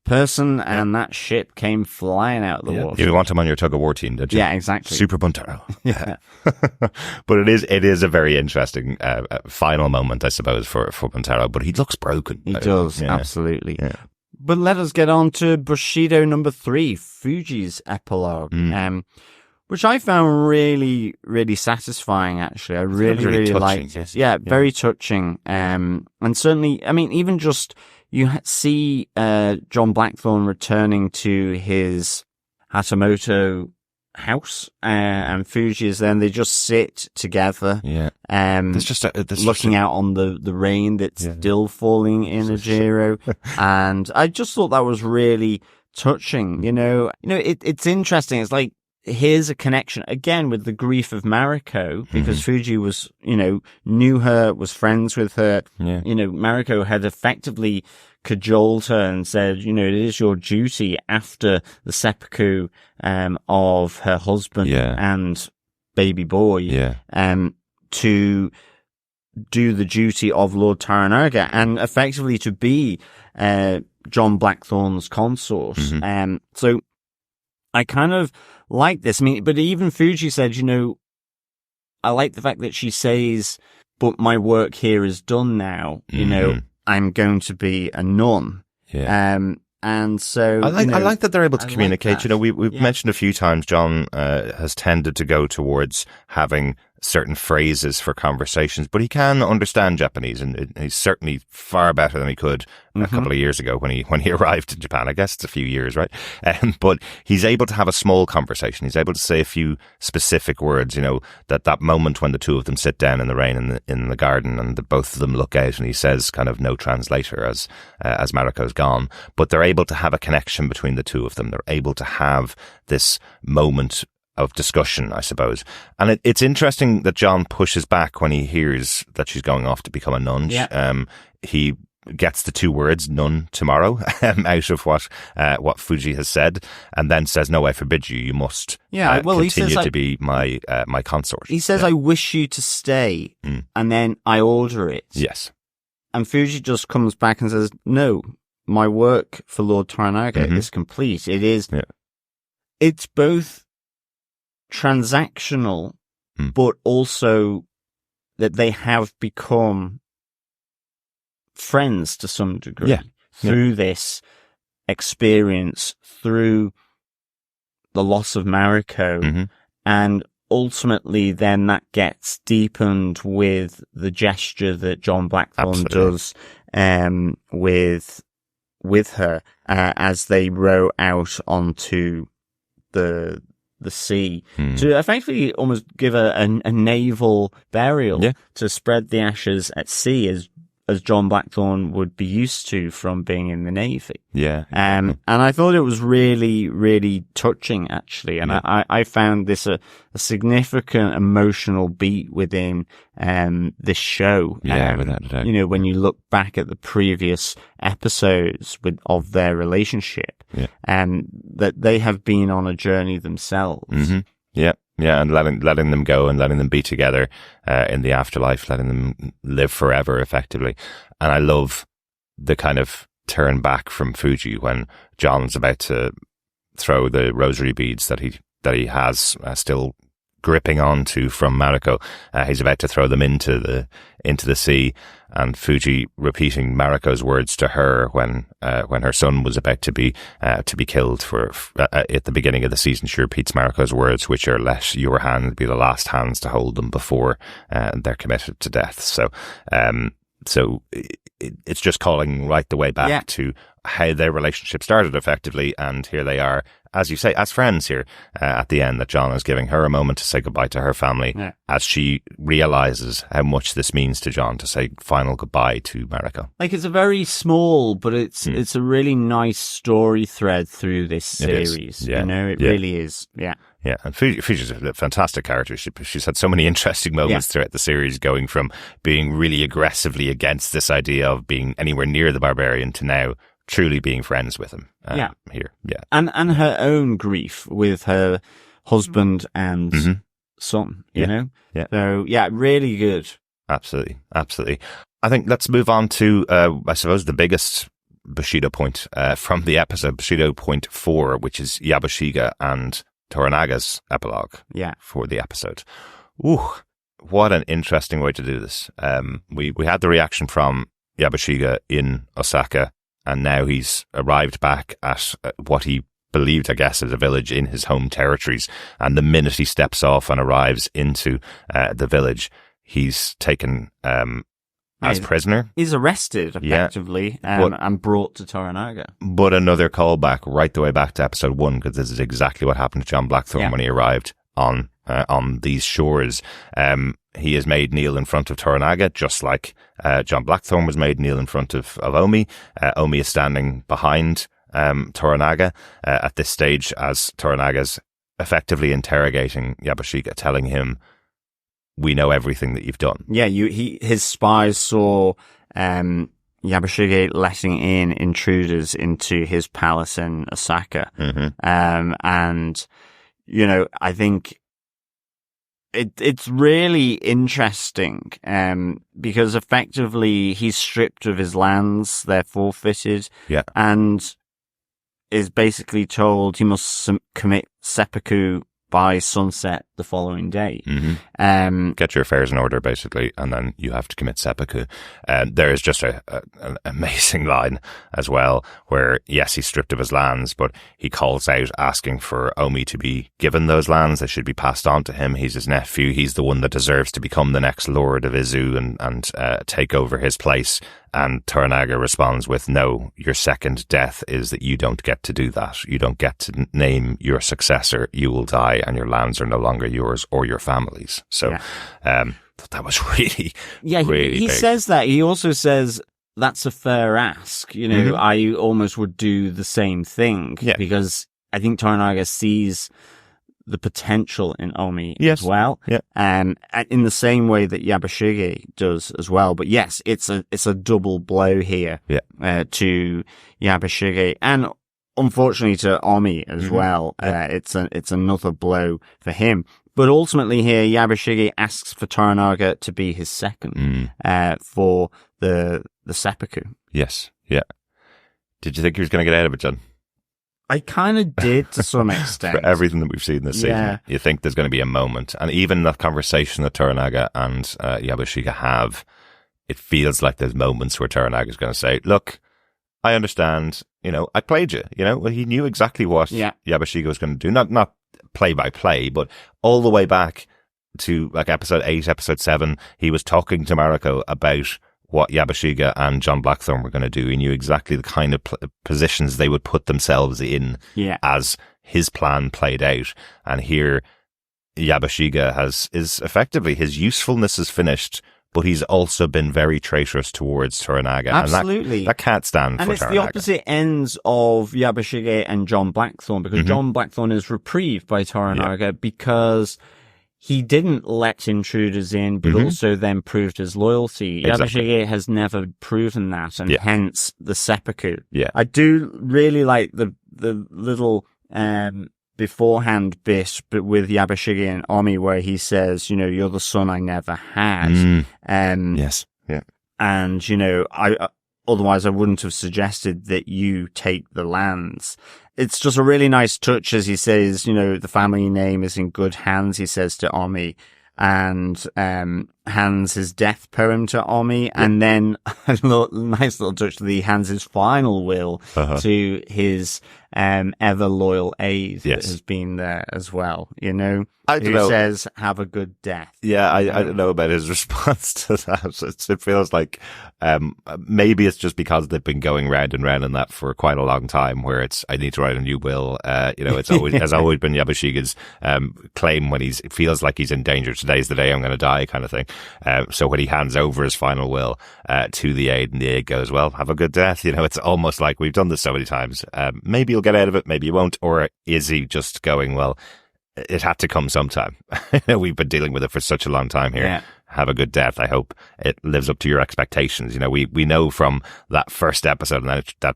person, and that ship came flying out of the water. You want him on your tug of war team, don't you? Yeah, exactly. Super Buntero. Yeah. But it is a very interesting final moment, I suppose, for Buntero. But he looks broken. He does, absolutely. Yeah. But let us get on to Bushido number 3, Fuji's epilogue, which I found really, really satisfying, actually. I really liked it. Yeah, very touching. And certainly, I mean, even just you see John Blackthorne returning to his Hatamoto house, and Fuji is there, and they just sit together. Yeah. Looking out on the rain that's still falling in Ajiro. And I just thought that was really touching. It's interesting. It's like, here's a connection again with the grief of Mariko, because Fuji was, knew her, was friends with her. Yeah. Mariko had effectively cajoled her and said, it is your duty after the seppuku of her husband and baby boy to do the duty of Lord Toranaga and effectively to be John Blackthorne's consort. So I kind of like this. I mean, but even Fuji said, I like the fact that she says, but my work here is done now. I'm going to be a nun. Yeah. And so I like that they're able to communicate. Like we've mentioned a few times John has tended to go towards having certain phrases for conversations, but he can understand Japanese, and he's certainly far better than he could a couple of years ago when he arrived in Japan. I guess it's a few years, right? But he's able to have a small conversation. He's able to say a few specific words. That moment when the two of them sit down in the rain in the garden, and both of them look out, and he says, kind of no translator as Mariko's gone. But they're able to have a connection between the two of them. They're able to have this moment of discussion, I suppose. And it's interesting that John pushes back when he hears that she's going off to become a nun. Yeah. He gets the two words "nun tomorrow" out of what Fuji has said, and then says, "No, I forbid you. You must continue to be my consort." He says, "I wish you to stay," and then I order it. Yes. And Fuji just comes back and says, "No, my work for Lord Toranaga is complete. It is. Yeah. It's both transactional, but also that they have become friends to some degree through this experience, through the loss of Mariko, and ultimately then that gets deepened with the gesture that John Blackthorne does with her as they row out onto the sea to effectively almost give a naval burial to spread the ashes at sea as John Blackthorne would be used to from being in the Navy. Yeah. And I thought it was really, really touching, actually. And I found this a significant emotional beat within this show. Yeah, without a doubt. When you look back at the previous episodes of their relationship, that they have been on a journey themselves. Yeah. Yeah, and letting them go and letting them be together in the afterlife, letting them live forever, effectively. And I love the kind of turn back from Fuji when John's about to throw the rosary beads that he has still gripping onto from Mariko. He's about to throw them into the sea, and Fuji repeating Mariko's words to her when her son was about to be killed at the beginning of the season. She repeats Mariko's words, which are, "Let your hand be the last hands to hold them before they're committed to death." So it's just calling right the way back to how their relationship started, effectively, and here they are, as you say, as friends here at the end, that John is giving her a moment to say goodbye to her family as she realizes how much this means to John to say final goodbye to Mariko. Like, it's a very small, but it's a really nice story thread through this series. It really is. Yeah. Yeah, and Fuji's a fantastic character. She's had so many interesting moments throughout the series, going from being really aggressively against this idea of being anywhere near the barbarian to now truly being friends with him. Here, and her own grief with her husband and son. You know, yeah. So really good. Absolutely. Absolutely. I think let's move on to, I suppose, the biggest Bushido point from the episode, Bushido point 4, which is Yabashige and Toranaga's epilogue for the episode. Ooh, what an interesting way to do this. We had the reaction from Yabashige in Osaka, and now he's arrived back at what he believed, I guess, as a village in his home territories. And the minute he steps off and arrives into the village, he's taken as prisoner. He's arrested, effectively, and brought to Toranaga. But another callback right the way back to episode 1, because this is exactly what happened to John Blackthorne when he arrived on these shores. He is made kneel in front of Toranaga, just like John Blackthorne was made kneel in front of Omi. Omi is standing behind Toranaga at this stage as Toranaga's effectively interrogating Yabashige, telling him, we know everything that you've done. Yeah, his spies saw Yabashige letting in intruders into his palace in Osaka. And, you know, I think it's really interesting because effectively he's stripped of his lands, they're forfeited, and is basically told he must commit seppuku by sunset the following day. Get your affairs in order, basically, and then you have to commit seppuku. There is just an amazing line as well, where, yes, he's stripped of his lands, but he calls out asking for Omi to be given those lands. They should be passed on to him. He's his nephew. He's the one that deserves to become the next Lord of Izu and take over his place. And Toranaga responds with, no, your second death is that you don't get to do that. You don't get to name your successor. You will die and your lands are no longer yours or your family's. So that was really, really he big. says that. He also says that's a fair ask. You know, I almost would do the same thing because I think Toranaga sees the potential in Omi as well. In the same way that Yabashige does as well. But yes, it's a double blow here to Yabashige and unfortunately to Omi as well. It's another blow for him. But ultimately here, Yabashige asks for Toranaga to be his second for the seppuku. Yes. Yeah. Did you think he was going to get out of it, John? I kind of did to some extent. For everything that we've seen this season, you think there's going to be a moment. And even that conversation that Toranaga and Yabashige have, it feels like there's moments where Toranaga's going to say, look, I understand, you know, I played you, you know, well, he knew exactly what Yabashige was going to do. Not play by play, but all the way back to like episode 8, episode 7, he was talking to Mariko about what Yabashige and John Blackthorne were going to do. He knew exactly the kind of positions they would put themselves in as his plan played out. And here Yabashige is effectively, his usefulness is finished, but he's also been very traitorous towards Toranaga. Absolutely. And that can't stand and for it's Toranaga. The opposite ends of Yabashige and John Blackthorne, because John Blackthorne is reprieved by Toranaga because he didn't let intruders in, but also then proved his loyalty. Exactly. Yabashige has never proven that, and hence the seppuku. Yeah. I do really like the little beforehand bit, but with Yabashige and Omi, where he says, you know, you're the son I never had. Yes. Yeah. And, you know, otherwise I wouldn't have suggested that you take the lands. It's just a really nice touch as he says, you know, the family name is in good hands, he says to Omi, and hands his death poem to Omi, and then a nice little touch that he hands his final will to his ever loyal aide that has been there as well, you know, who says, have a good death. Yeah, I don't know about his response to that. It feels like maybe it's just because they've been going round and round on that for quite a long time, where it's, I need to write a new will. You know, it's always has always been Yabashige's claim when it feels like he's in danger. Today's the day I'm going to die, kind of thing. So when he hands over his final will to the aide, and the aide goes, well, have a good death. You know, it's almost like we've done this so many times. Maybe you'll get out of it, maybe you won't. Or is he just going, well, it had to come sometime. We've been dealing with it for such a long time here. Yeah. Have a good death. I hope it lives up to your expectations. You know, we know from that first episode and that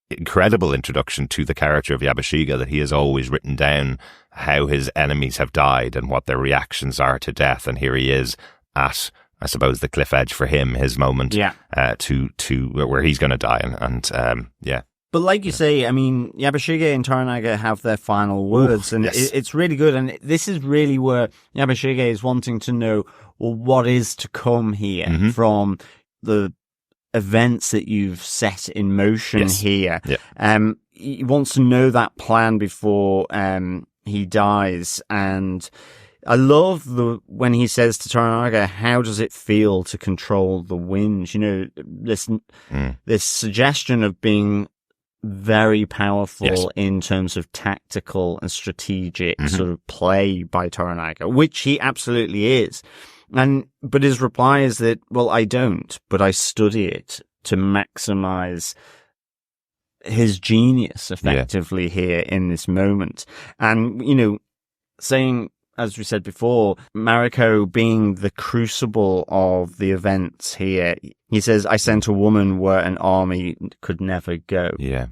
incredible introduction to the character of Yabashige that he has always written down how his enemies have died and what their reactions are to death. And here he is at I suppose, the cliff edge for him, his moment, to where he's going to die, and yeah. But like you say, I mean, Yabashige and Toranaga have their final words, and yes. it's really good. And this is really where Yabashige is wanting to know, well, what is to come here from the events that you've set in motion here. Yeah. He wants to know that plan before he dies, and I love when he says to Toranaga, "How does it feel to control the wind?" You know, this suggestion of being very powerful in terms of tactical and strategic sort of play by Toranaga, which he absolutely is. But his reply is that, well, I don't, but I study it to maximize his genius effectively here in this moment. And, you know, saying, as we said before, Mariko being the crucible of the events here, he says, I sent a woman where an army could never go. Yeah.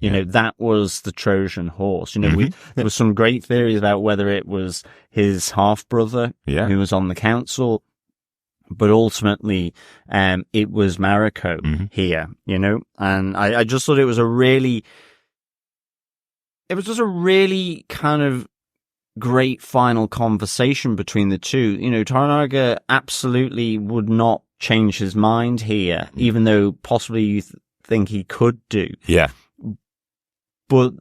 You know, that was the Trojan horse. You know, there was some great theories about whether it was his half-brother who was on the council, but ultimately, it was Mariko here, you know, and I just thought it was just a really kind of great final conversation between the two. You know, Toranaga absolutely would not change his mind here, even though possibly you think he could do. Yeah. But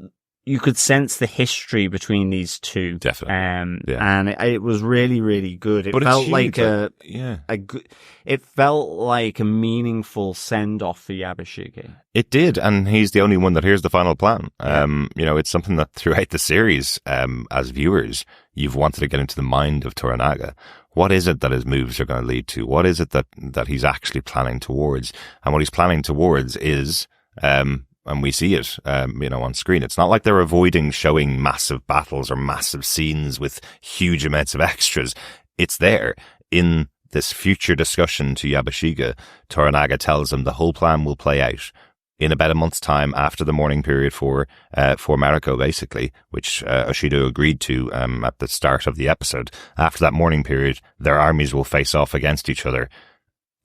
you could sense the history between these two. Definitely. And it was really, really good. It felt like it felt like a meaningful send-off for Yabashige. It did, and he's the only one that hears the final plan. You know, it's something that throughout the series, as viewers, you've wanted to get into the mind of Toranaga. What is it that his moves are going to lead to? What is it that he's actually planning towards? And what he's planning towards is, and we see it, you know, on screen. It's not like they're avoiding showing massive battles or massive scenes with huge amounts of extras. It's there in this future discussion to Yabashige. Toranaga tells him the whole plan will play out in about a month's time after the mourning period for Mariko, basically, which Oshido agreed to at the start of the episode. After that mourning period, their armies will face off against each other,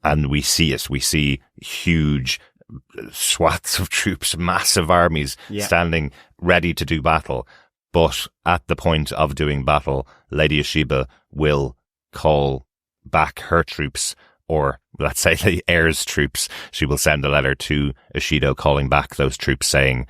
and we see it. We see huge swaths of troops, massive armies standing ready to do battle. But at the point of doing battle, Lady Oshiba will call back her troops, or let's say the heir's troops. She will send a letter to Oshido calling back those troops, saying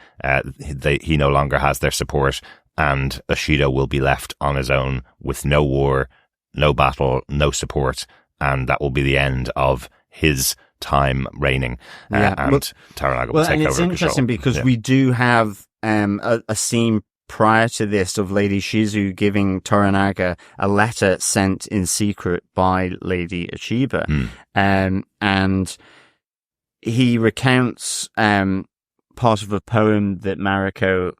he no longer has their support, and Oshido will be left on his own with no war, no battle, no support, and that will be the end of his time reigning, and Toranaga will take over. And it's interesting because we do have a scene prior to this of Lady Shizu giving Toranaga a letter sent in secret by Lady Oshiba, and he recounts part of a poem that Mariko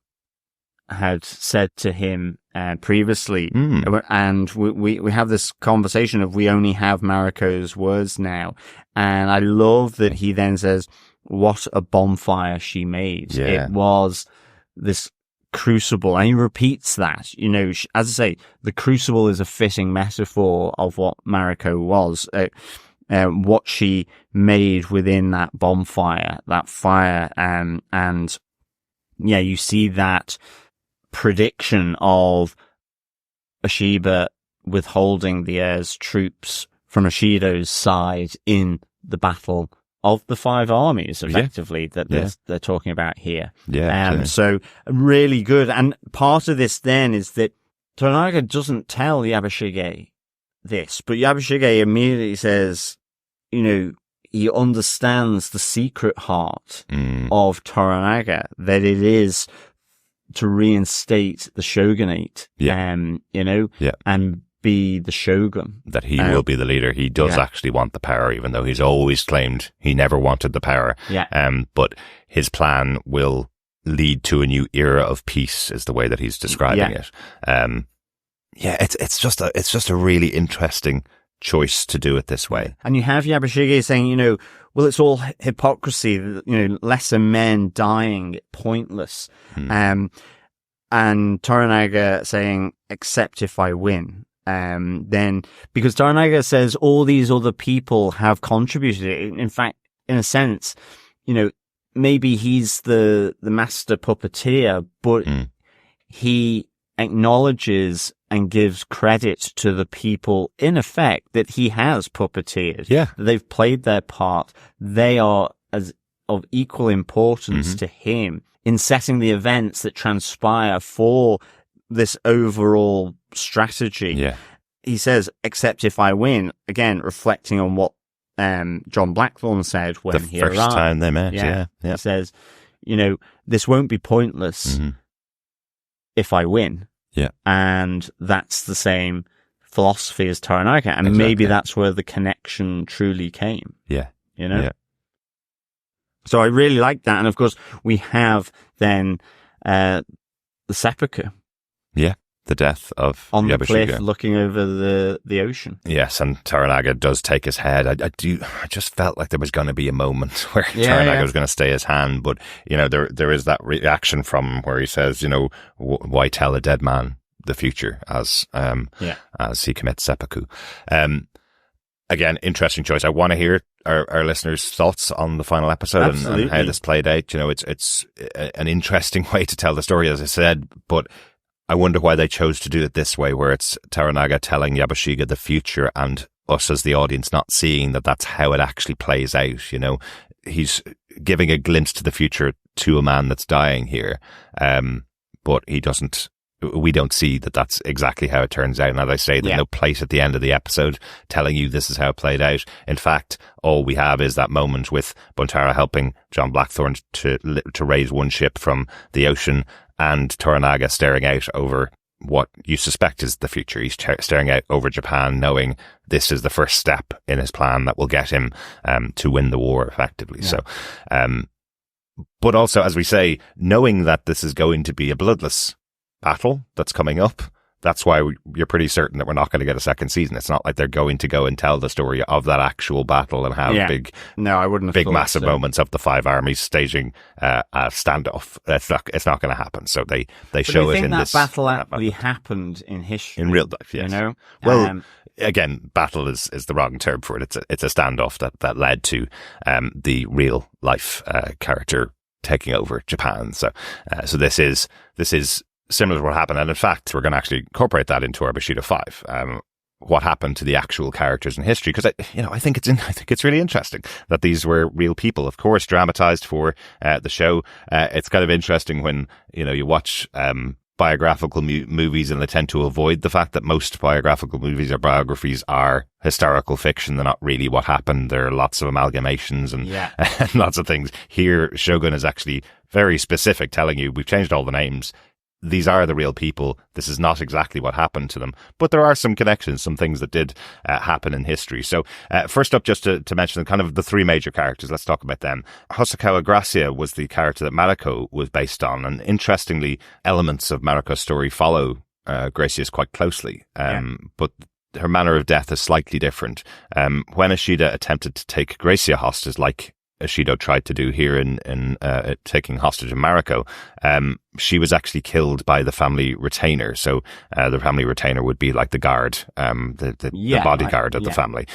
had said to him previously, and we have this conversation of we only have Mariko's words now, and I love that he then says, "What a bonfire she made!" Yeah. It was this crucible, and he repeats that. You know, as I say, the crucible is a fitting metaphor of what Mariko was, what she made within that bonfire, that fire, and yeah, you see that prediction of Oshiba withholding the heir's troops from Oshido's side in the battle of the five armies, effectively, that they're talking about here. So really good. And part of this then is that Toranaga doesn't tell Yabashige this, but Yabashige immediately says, you know, he understands the secret heart of Toranaga, that it is to reinstate the shogunate, you know, and be the shogun. That he will be the leader. He does actually want the power, even though he's always claimed he never wanted the power. But his plan will lead to a new era of peace, is the way that he's describing it. It's just a really interesting choice to do it this way. And you have Yabashige saying, you know, well, it's all hypocrisy, you know, lesser men dying, pointless. And Toranaga saying, except if I win. then, because Toranaga says all these other people have contributed. In fact, in a sense, maybe he's the master puppeteer, but he acknowledges and gives credit to the people, in effect, that he has puppeteered. Yeah. They've played their part. They are of equal importance to him in setting the events that transpire for this overall strategy. Yeah. He says, except if I win, again, reflecting on what John Blackthorne said when he arrived. The first time they met, yeah. He says, this won't be pointless if I win. Yeah. And that's the same philosophy as Toranaga. And maybe that's where the connection truly came. Yeah. Yeah. So I really like that. And of course, we have then the seppuku. Yeah. The death of on the Yabashige. cliff looking over the ocean. Yes, and Toranaga does take his head. I just felt like there was going to be a moment where Toranaga was going to stay his hand, but there is that reaction from where he says, why tell a dead man the future as he commits seppuku. Again, interesting choice. I want to hear our listeners' thoughts on the final episode and how this played out. It's an interesting way to tell the story, as I said, but I wonder why they chose to do it this way, where it's Toranaga telling Yabashige the future and us as the audience not seeing that that's how it actually plays out. He's giving a glimpse to the future to a man that's dying here. But we don't see that that's exactly how it turns out. And as I say, there's no place at the end of the episode telling you this is how it played out. In fact, all we have is that moment with Buntara helping John Blackthorne to raise one ship from the ocean, and Toranaga staring out over what you suspect is the future. He's staring out over Japan, knowing this is the first step in his plan that will get him to win the war effectively. Yeah. So, but also, as we say, knowing that this is going to be a bloodless battle that's coming up, that's why you're pretty certain that we're not going to get a second season. It's not like they're going to go and tell the story of that actual battle and have I wouldn't have big massive moments of the five armies staging a standoff. It's not going to happen. So they show it in this. That battle actually happened in history, in real life. Yes. Well, again, battle is the wrong term for it. It's a standoff that led to the real life character taking over Japan. So this is similar to what happened, and in fact, we're going to actually incorporate that into our Bushido 5. What happened to the actual characters in history? Because I think it's really interesting that these were real people. Of course, dramatized for the show. It's kind of interesting when you watch biographical movies, and they tend to avoid the fact that most biographical movies or biographies are historical fiction. They're not really what happened. There are lots of amalgamations and lots of things. Here, Shogun is actually very specific, telling you we've changed all the names. These are the real people. This is not exactly what happened to them, but there are some connections, some things that did happen in history. So first up, just to mention kind of the three major characters, let's talk about them. Hosokawa Gracia was the character that Mariko was based on, and interestingly, elements of Mariko's story follow Gracia's quite closely, but her manner of death is slightly different. When Ishida attempted to take Gracia hostage, like Ishido tried to do here in taking hostage of Mariko, she was actually killed by the family retainer. So the family retainer would be like the guard, the bodyguard of the family.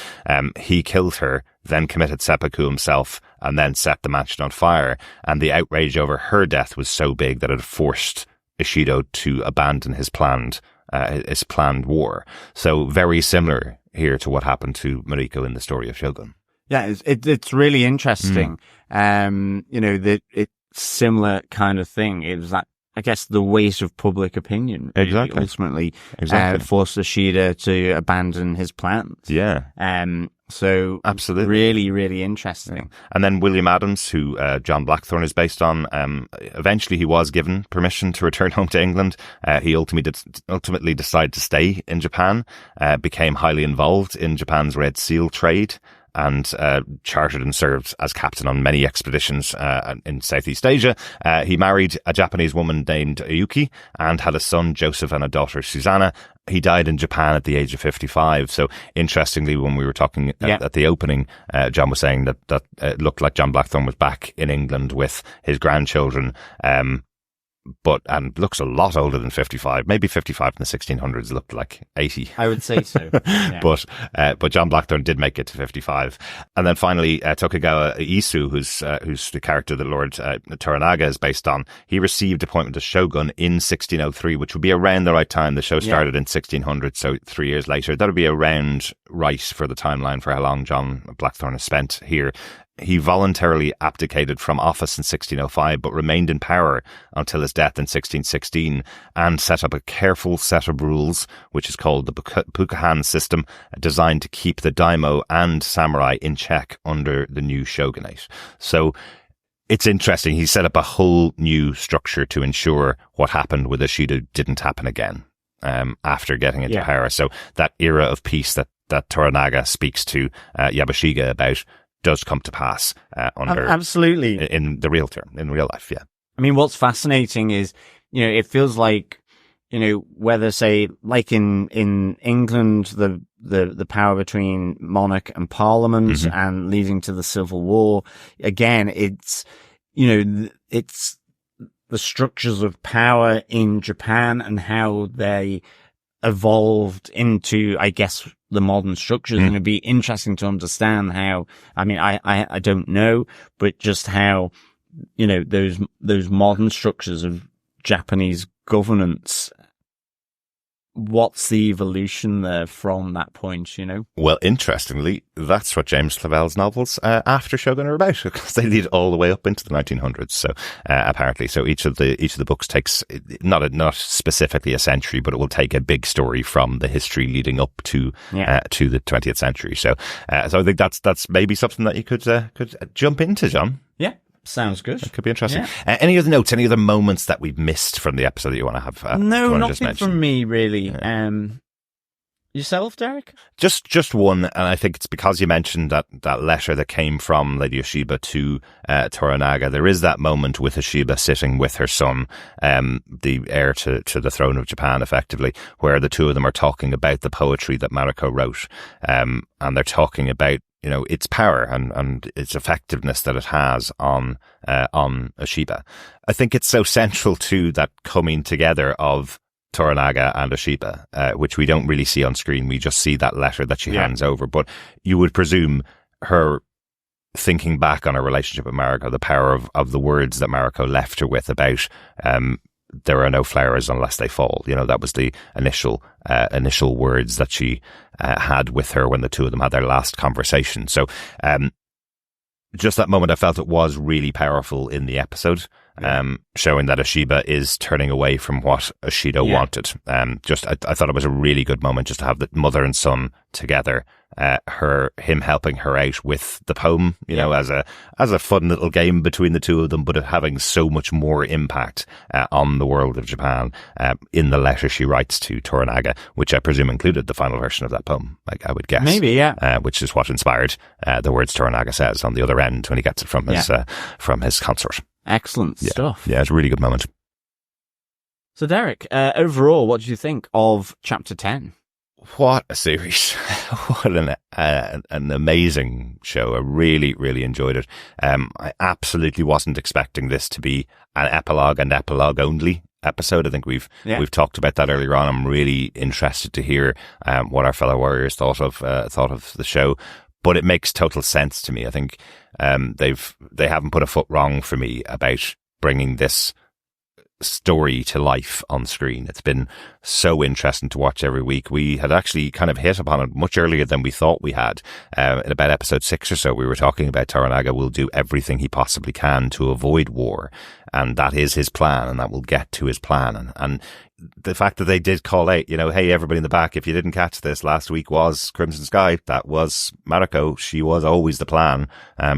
He killed her, then committed seppuku himself, and then set the mansion on fire. And the outrage over her death was so big that it forced Ishido to abandon his planned war. So very similar here to what happened to Mariko in the story of Shogun. Yeah, it's really interesting. That it's similar kind of thing. It was that, I guess, the weight of public opinion really ultimately forced Ishida to abandon his plans. Yeah. So absolutely, really, really interesting. Yeah. And then William Adams, who John Blackthorne is based on, eventually he was given permission to return home to England. He ultimately decided to stay in Japan, became highly involved in Japan's Red Seal trade, and chartered and served as captain on many expeditions in Southeast Asia. He married a Japanese woman named Ayuki and had a son, Joseph, and a daughter, Susanna. He died in Japan at the age of 55. So interestingly, when we were talking at the opening, John was saying that it looked like John Blackthorne was back in England with his grandchildren. and looks a lot older than 55. Maybe 55 in the 1600s looked like 80. I would say so. Yeah. But John Blackthorne did make it to 55. And then finally, Tokugawa Ieyasu, who's the character that Lord Toranaga is based on, he received appointment as shogun in 1603, which would be around the right time. The show started in 1600, so 3 years later. That would be around right for the timeline for how long John Blackthorne has spent here. He voluntarily abdicated from office in 1605, but remained in power until his death in 1616, and set up a careful set of rules, which is called the Pukuhan system, designed to keep the daimyo and samurai in check under the new shogunate. So it's interesting. He set up a whole new structure to ensure what happened with Ishida didn't happen again after getting into power. So that era of peace that Toranaga speaks to Yabashige about does come to pass absolutely in the real term, in real life. Yeah. I mean, what's fascinating is, it feels like, whether, say, like in England, the power between monarch and parliament and leading to the Civil War, again, it's, it's the structures of power in Japan and how they evolved into, I guess, the modern structures. And it'd be interesting to understand how, I mean, I don't know, but just how, those modern structures of Japanese governance, what's the evolution there from that point, Well, interestingly, that's what James Clavell's novels after Shogun are about, because they lead all the way up into the 1900s. So apparently, so each of the books takes not specifically a century, but it will take a big story from the history leading up to the 20th century. So I think that's maybe something that you could jump into, John. Yeah. Sounds good. It could be interesting. Yeah. Any other notes, any other moments that we've missed from the episode that you want to have? No, nothing from me, really. Yeah. Yourself, Derek? Just one, and I think it's because you mentioned that letter that came from Lady Yoshiba to Toranaga. There is that moment with Yoshiba sitting with her son, the heir to the throne of Japan, effectively, where the two of them are talking about the poetry that Mariko wrote, and they're talking about its power and its effectiveness that it has on Yoshiba. I think it's so central to that coming together of Toranaga and Yoshiba, which we don't really see on screen. We just see that letter that she hands over. But you would presume her thinking back on her relationship with Mariko, the power of the words that Mariko left her with about there are no flowers unless they fall. That was the initial words that she had with her when the two of them had their last conversation. So just that moment, I felt it was really powerful in the episode, showing that Yoshiba is turning away from what Ishida wanted. I thought it was a really good moment just to have the mother and son together, him helping her out with the poem, as a fun little game between the two of them, but it having so much more impact on the world of Japan in the letter she writes to Toranaga, which I presume included the final version of that poem, like I would guess. Maybe, yeah. Which is what inspired the words Toranaga says on the other end when he gets it from his consort. Excellent stuff. Yeah, it's a really good moment. So, Derek, overall, what did you think of Chapter 10? What a series. What an amazing show. I really, really enjoyed it. I absolutely wasn't expecting this to be an epilogue and epilogue only episode. I think we've talked about that earlier on. I'm really interested to hear what our fellow warriors thought of the show. But it makes total sense to me. I think they haven't put a foot wrong for me about bringing this story to life on screen. It's been so interesting to watch every week. We had actually kind of hit upon it much earlier than we thought we had. In about episode 6 or so, we were talking about Toranaga will do everything he possibly can to avoid war. And that is his plan, and that will get to his plan. And the fact that they did call out, hey, everybody in the back, if you didn't catch this, last week was Crimson Sky. That was Mariko. She was always the plan.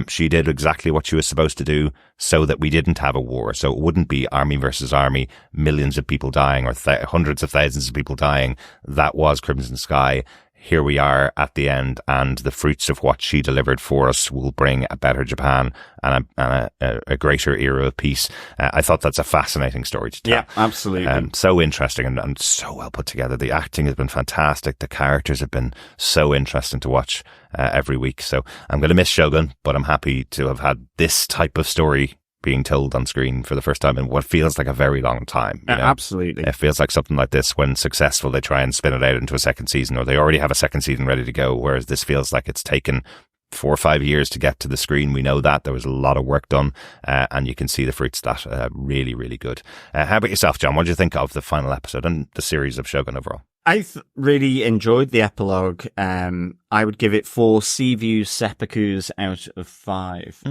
She did exactly what she was supposed to do so that we didn't have a war. So it wouldn't be army versus army, millions of people dying or hundreds of thousands of people dying. That was Crimson Sky. Here we are at the end, and the fruits of what she delivered for us will bring a better Japan and a greater era of peace. I thought that's a fascinating story to tell. Yeah, absolutely. So interesting and so well put together. The acting has been fantastic. The characters have been so interesting to watch every week. So I'm going to miss Shogun, but I'm happy to have had this type of story being told on screen for the first time in what feels like a very long time. You know? Absolutely. It feels like something like this, when successful, they try and spin it out into a second season, or they already have a second season ready to go, whereas this feels like it's taken 4 or 5 years to get to the screen. We know that there was a lot of work done, and you can see the fruits of that. Really, really good. How about yourself, John? What did you think of the final episode and the series of Shogun overall? I really enjoyed the epilogue. I would give it 4 Seaview seppukus out of 5.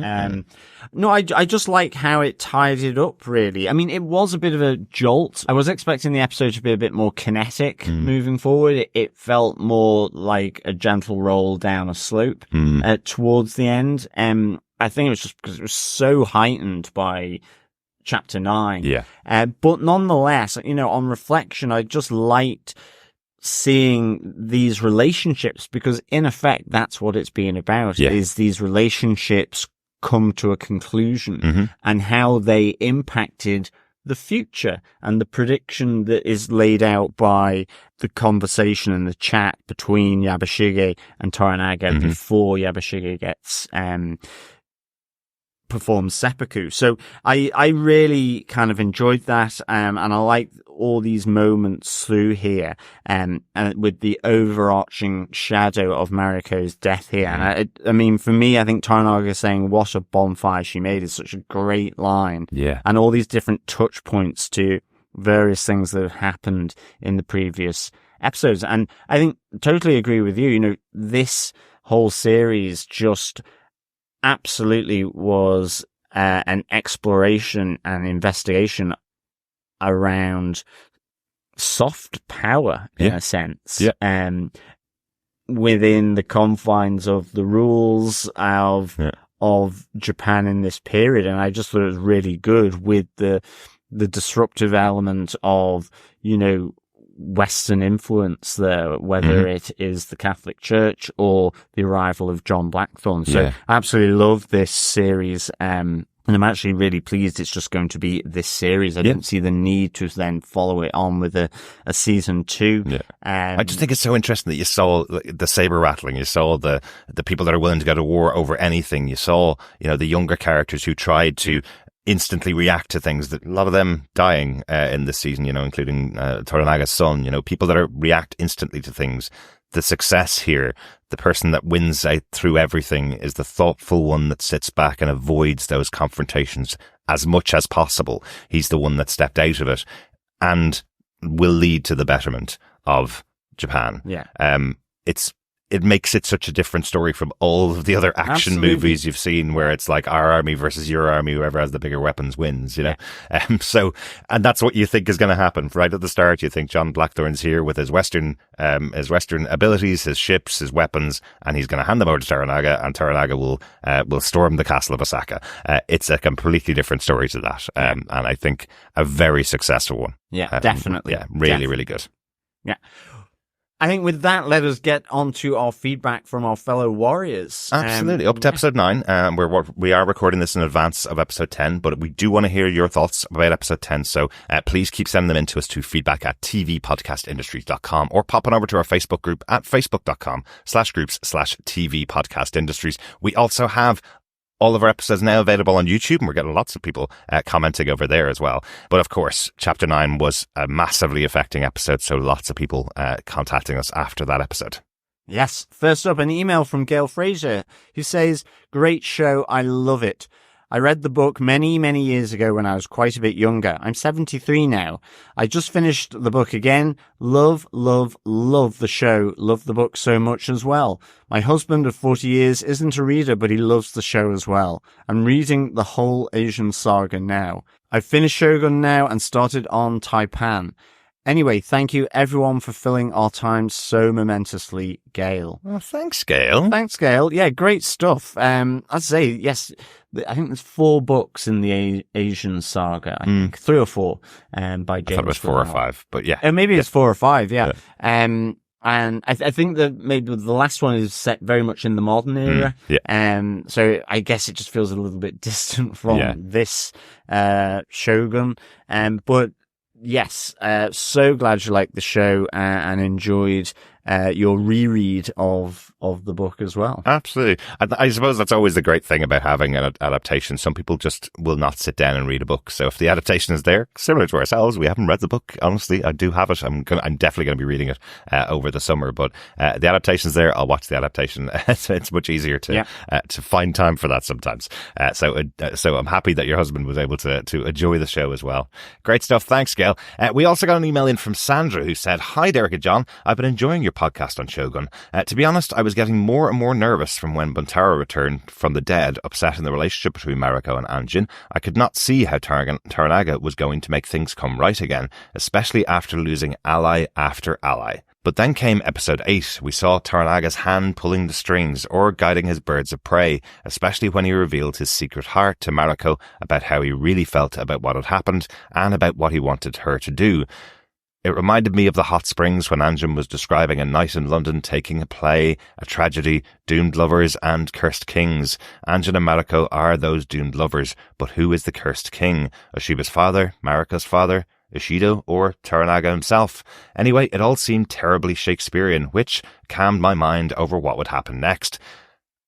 No, I just like how it tied it up, really. I mean, it was a bit of a jolt. I was expecting the episode to be a bit more kinetic moving forward. It felt more like a gentle roll down a slope towards the end. I think it was just because it was so heightened by Chapter 9. Yeah. But nonetheless, you know, on reflection, I just liked seeing these relationships, because in effect that's what it's been about, is these relationships come to a conclusion and how they impacted the future, and the prediction that is laid out by the conversation and the chat between Yabashige and Toranaga before Yabashige gets performs seppuku. So I really kind of enjoyed that, and I like all these moments through here, and with the overarching shadow of Mariko's death here. And I mean, for me, I think Toranaga saying "what a bonfire she made" is such a great line. Yeah. And all these different touch points to various things that have happened in the previous episodes. And I think totally agree with you. You know, this whole series just absolutely was an exploration and investigation around soft power, in a sense, within the confines of the rules of Japan in this period. And I just thought it was really good, with the disruptive element of, you know, Western influence there, whether it is the Catholic Church or the arrival of John Blackthorne. So I absolutely love this series. And I'm actually really pleased it's just going to be this series. I didn't see the need to then follow it on with a season 2. I just think it's so interesting that you saw the saber rattling. You saw the people that are willing to go to war over anything. You saw, you know, the younger characters who tried to instantly react to things, that a lot of them dying in this season, you know, including Toranaga's son, you know, people that react instantly to things. The success here, the person that wins out through everything, is the thoughtful one that sits back and avoids those confrontations as much as possible. He's the one that stepped out of it and will lead to the betterment of Japan. It makes it such a different story from all of the other action movies you've seen, where it's like our army versus your army, whoever has the bigger weapons wins, you know? And that's what you think is going to happen right at the start. You think John Blackthorne's here with his Western abilities, his ships, his weapons, and he's going to hand them over to Toranaga, and Toranaga will storm the castle of Osaka. It's a completely different story to that. And I think a very successful one. Definitely. Really good. Yeah. I think with that, let us get on to our feedback from our fellow warriors. Absolutely. Up to episode 9. We are recording this in advance of episode 10, but we do want to hear your thoughts about episode 10. So please keep sending them in to us to feedback@tvpodcastindustries.com, or pop on over to our Facebook group at facebook.com/groups/tvpodcastindustries. We also have all of our episodes now available on YouTube, and we're getting lots of people commenting over there as well. But of course, Chapter 9 was a massively affecting episode, so lots of people contacting us after that episode. Yes. First up, an email from Gail Fraser, who says, "Great show. I love it. I read the book many, many years ago when I was quite a bit younger. I'm 73 now. I just finished the book again. Love, love, love the show. Love the book so much as well. My husband of 40 years isn't a reader, but he loves the show as well. I'm reading the whole Asian saga now. I've finished Shogun now and started on Taipan. Anyway, thank you everyone for filling our time so momentously, Gail." Well, thanks, Gail. Thanks, Gail. Yeah, great stuff. I'd say, yes, I think there's 4 books in the Asian saga. I think 3 or 4 by James. I thought it was 4 or 5, but yeah. Maybe it's 4 or 5, yeah. And I think that maybe the last one is set very much in the modern era. So I guess it just feels a little bit distant from this Shogun. But yes, so glad you liked the show and enjoyed your reread of the book as well. Absolutely. I suppose that's always the great thing about having an adaptation. Some people just will not sit down and read a book. So if the adaptation is there, similar to ourselves, we haven't read the book. Honestly, I do have it. I'm definitely going to be reading it over the summer. But the adaptation's there. I'll watch the adaptation. It's much easier to find time for that sometimes. So I'm happy that your husband was able to enjoy the show as well. Great stuff. Thanks, Gail. We also got an email in from Sandra who said, "Hi, Derek and John. I've been enjoying your podcast on Shogun. To be honest, I was getting more and more nervous from when Buntaro returned from the dead, upset in the relationship between Mariko and Anjin. I could not see how Toranaga was going to make things come right again, especially after losing ally after ally. But then came episode 8. We saw Toranaga's hand pulling the strings or guiding his birds of prey, especially when he revealed his secret heart to Mariko about how he really felt about what had happened and about what he wanted her to do. It reminded me of the hot springs when Anjin was describing a night in London taking a play, a tragedy, doomed lovers and cursed kings. Anjin and Mariko are those doomed lovers, but who is the cursed king? Oshiba's father? Mariko's father? Ishido or Toranaga himself? Anyway, it all seemed terribly Shakespearean, which calmed my mind over what would happen next.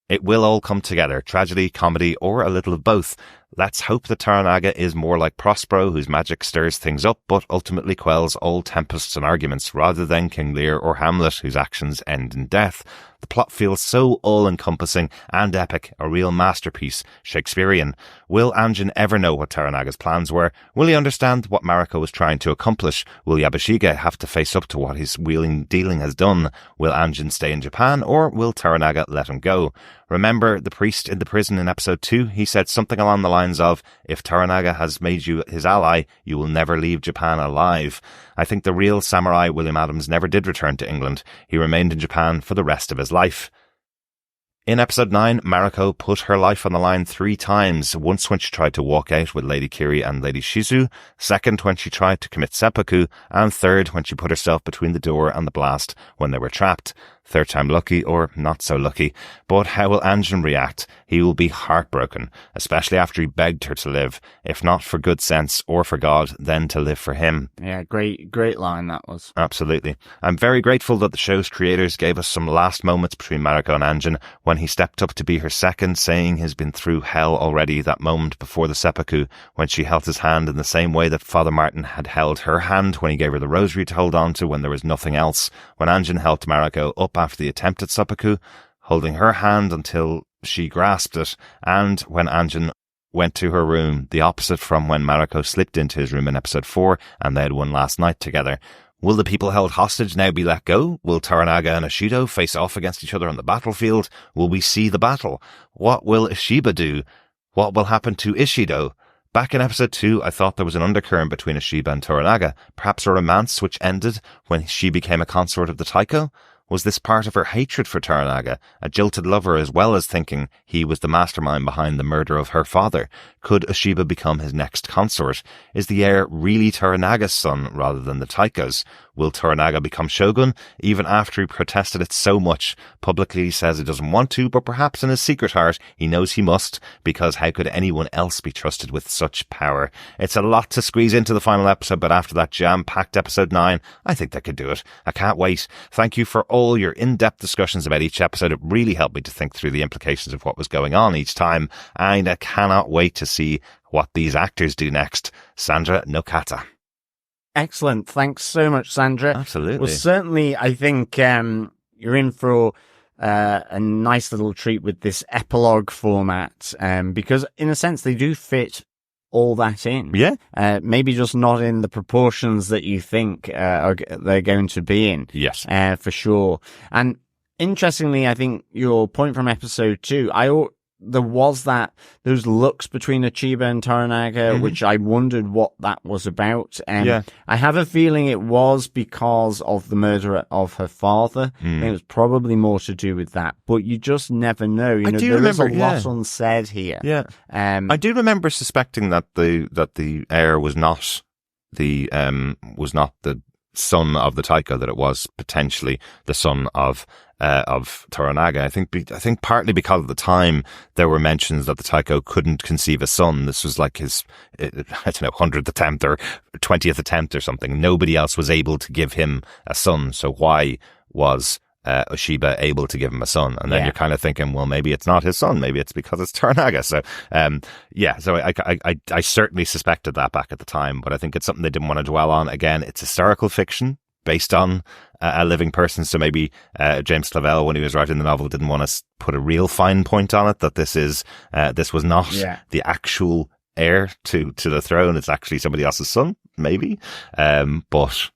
It will all come together, tragedy, comedy, or a little of both. Let's hope that Toranaga is more like Prospero, whose magic stirs things up, but ultimately quells all tempests and arguments, rather than King Lear or Hamlet, whose actions end in death. The plot feels so all-encompassing and epic, a real masterpiece, Shakespearean. Will Anjin ever know what Toranaga's plans were? Will he understand what Mariko was trying to accomplish? Will Yabashige have to face up to what his wheeling-dealing has done? Will Anjin stay in Japan, or will Toranaga let him go? Remember the priest in the prison in episode 2? He said something along the lines of, "If Toranaga has made you his ally, you will never leave Japan alive." I think the real samurai William Adams never did return to England. He remained in Japan for the rest of his life. In episode 9, Mariko put her life on the line 3 times. Once when she tried to walk out with Lady Kiri and Lady Shizu, second when she tried to commit seppuku, and third when she put herself between the door and the blast when they were trapped. Third time lucky, or not so lucky. But how will Anjin react? He will be heartbroken, especially after he begged her to live. If not for good sense or for God, then to live for him. Yeah, great line that was. Absolutely. I'm very grateful that the show's creators gave us some last moments between Mariko and Anjin when he stepped up to be her second, saying he's been through hell already. That moment before the seppuku, when she held his hand in the same way that Father Martin had held her hand when he gave her the rosary to hold on to when there was nothing else. When Anjin helped Mariko up after the attempt at seppuku, holding her hand until she grasped it, and when Anjin went to her room, the opposite from when Mariko slipped into his room in episode 4 and they had one last night together. Will the people held hostage now be let go? Will Toranaga and Ishido face off against each other on the battlefield? Will we see the battle? What will Ishiba do? What will happen to Ishido? Back in episode 2, I thought there was an undercurrent between Ishiba and Toranaga, perhaps a romance which ended when she became a consort of the Taiko. Was this part of her hatred for Toranaga, a jilted lover, as well as thinking he was the mastermind behind the murder of her father? Could Ishiba become his next consort? Is the heir really Toranaga's son rather than the Taiko's? Will Toranaga become shogun? Even after he protested it so much, publicly he says he doesn't want to, but perhaps in his secret heart he knows he must, because how could anyone else be trusted with such power? It's a lot to squeeze into the final episode, but after that jam-packed episode 9, I think they could do it. I can't wait. Thank you for all your in-depth discussions about each episode. It really helped me to think through the implications of what was going on each time, and I cannot wait to see what these actors do next. Sandra Nokata. Excellent. Thanks so much, Sandra. Absolutely. Well, certainly, I think you're in for a nice little treat with this epilogue format, because in a sense, they do fit all that in. Yeah. Maybe just not in the proportions that you think they're going to be in. Yes. For sure. And interestingly, I think your point from episode 2, there was those looks between Ichiba and Toranaga, which I wondered what that was about. I have a feeling it was because of the murder of her father. I think it was probably more to do with that, but you just never know. There is a lot unsaid here. Yeah. I do remember suspecting that the heir was not the son of the Taiko, that it was potentially the son of Toranaga. I think partly because at the time there were mentions that the Taiko couldn't conceive a son. This was like his, 100th attempt or 20th attempt or something. Nobody else was able to give him a son. So why was Ushiba able to give him a son? And then you're kind of thinking, well, maybe it's not his son. Maybe it's because it's Tornaga. So, so I certainly suspected that back at the time, but I think it's something they didn't want to dwell on. Again, it's historical fiction based on a living person. So maybe James Clavell, when he was writing the novel, didn't want to put a real fine point on it, that this was not the actual heir to the throne. It's actually somebody else's son, maybe. But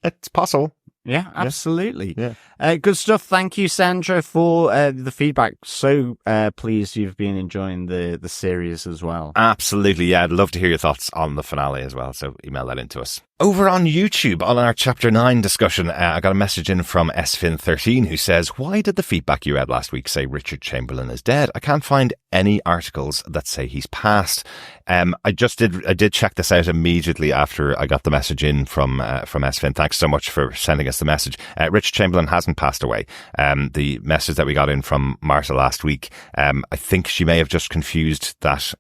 it's possible. Yeah, absolutely. Yeah. Good stuff. Thank you, Sandra, for the feedback. So pleased you've been enjoying the series as well. Absolutely. Yeah, I'd love to hear your thoughts on the finale as well. So email that into us. Over on YouTube, on our Chapter 9 discussion, I got a message in from SFin13 who says, why did the feedback you read last week say Richard Chamberlain is dead? I can't find any articles that say he's passed. I did check this out immediately after I got the message in from SFin. Thanks so much for sending us the message. Richard Chamberlain hasn't passed away. The message that we got in from Marta last week, I think she may have just confused that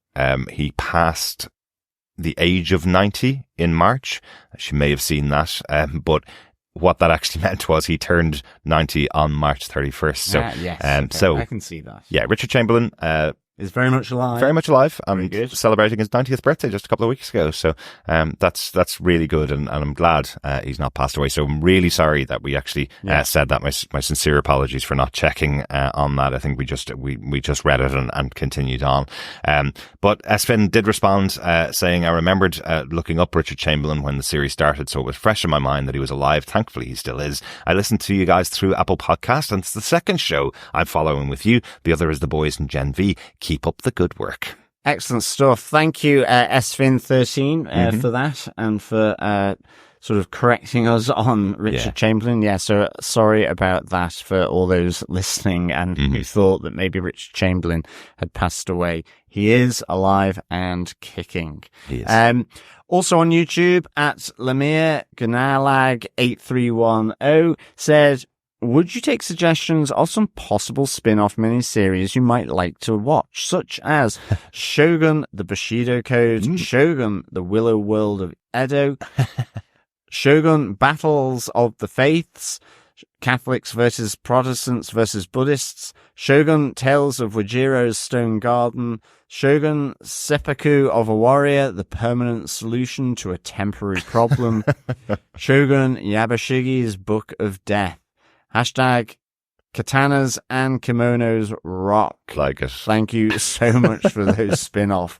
he passed the age of 90 in March. She may have seen that, but what that actually meant was he turned 90 on March 31st. So, so I can see that. Yeah, Richard Chamberlain is very much alive. Very much alive, and celebrating his 90th birthday just a couple of weeks ago. So that's really good, and I'm glad he's not passed away. So I'm really sorry that we actually said that. My sincere apologies for not checking on that. I think we just read it and continued on. But Esfin did respond saying, I remembered looking up Richard Chamberlain when the series started, so it was fresh in my mind that he was alive. Thankfully, he still is. I listened to you guys through Apple Podcast, and it's the second show I'm following with you. The other is The Boys and Gen V. Keep up the good work. Excellent stuff. Thank you, SFin13, for that, and for sort of correcting us on Richard Chamberlain. Yeah, so sorry about that for all those listening and who thought that maybe Richard Chamberlain had passed away. He is alive and kicking. He is. Also on YouTube, at Lamir Ganalag 8310 said, would you take suggestions of some possible spin-off miniseries you might like to watch, such as Shogun, The Bushido Code, Shogun, The Willow World of Edo, Shogun, Battles of the Faiths, Catholics versus Protestants versus Buddhists, Shogun, Tales of Wajiro's Stone Garden, Shogun, Seppuku of a Warrior, The Permanent Solution to a Temporary Problem, Shogun, Yabashigi's Book of Death. Hashtag Katanas and Kimonos rock. Like it. Thank you so much for those spin-off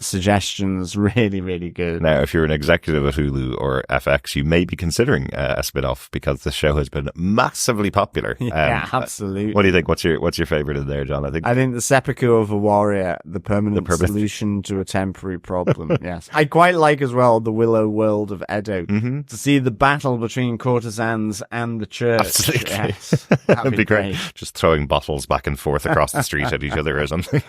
suggestions. Really, really good. Now, if you're an executive at Hulu or FX, you may be considering a spin-off because the show has been massively popular. Yeah, absolutely. What do you think? What's your favorite in there, John? I think the Seppuku of a Warrior, the permanent solution to a temporary problem. Yes. I quite like as well The Willow World of Edo. To see the battle between courtesans and the church. Absolutely. Yes. That'd be great. Just throwing bottles back and forth across the street at each other or something.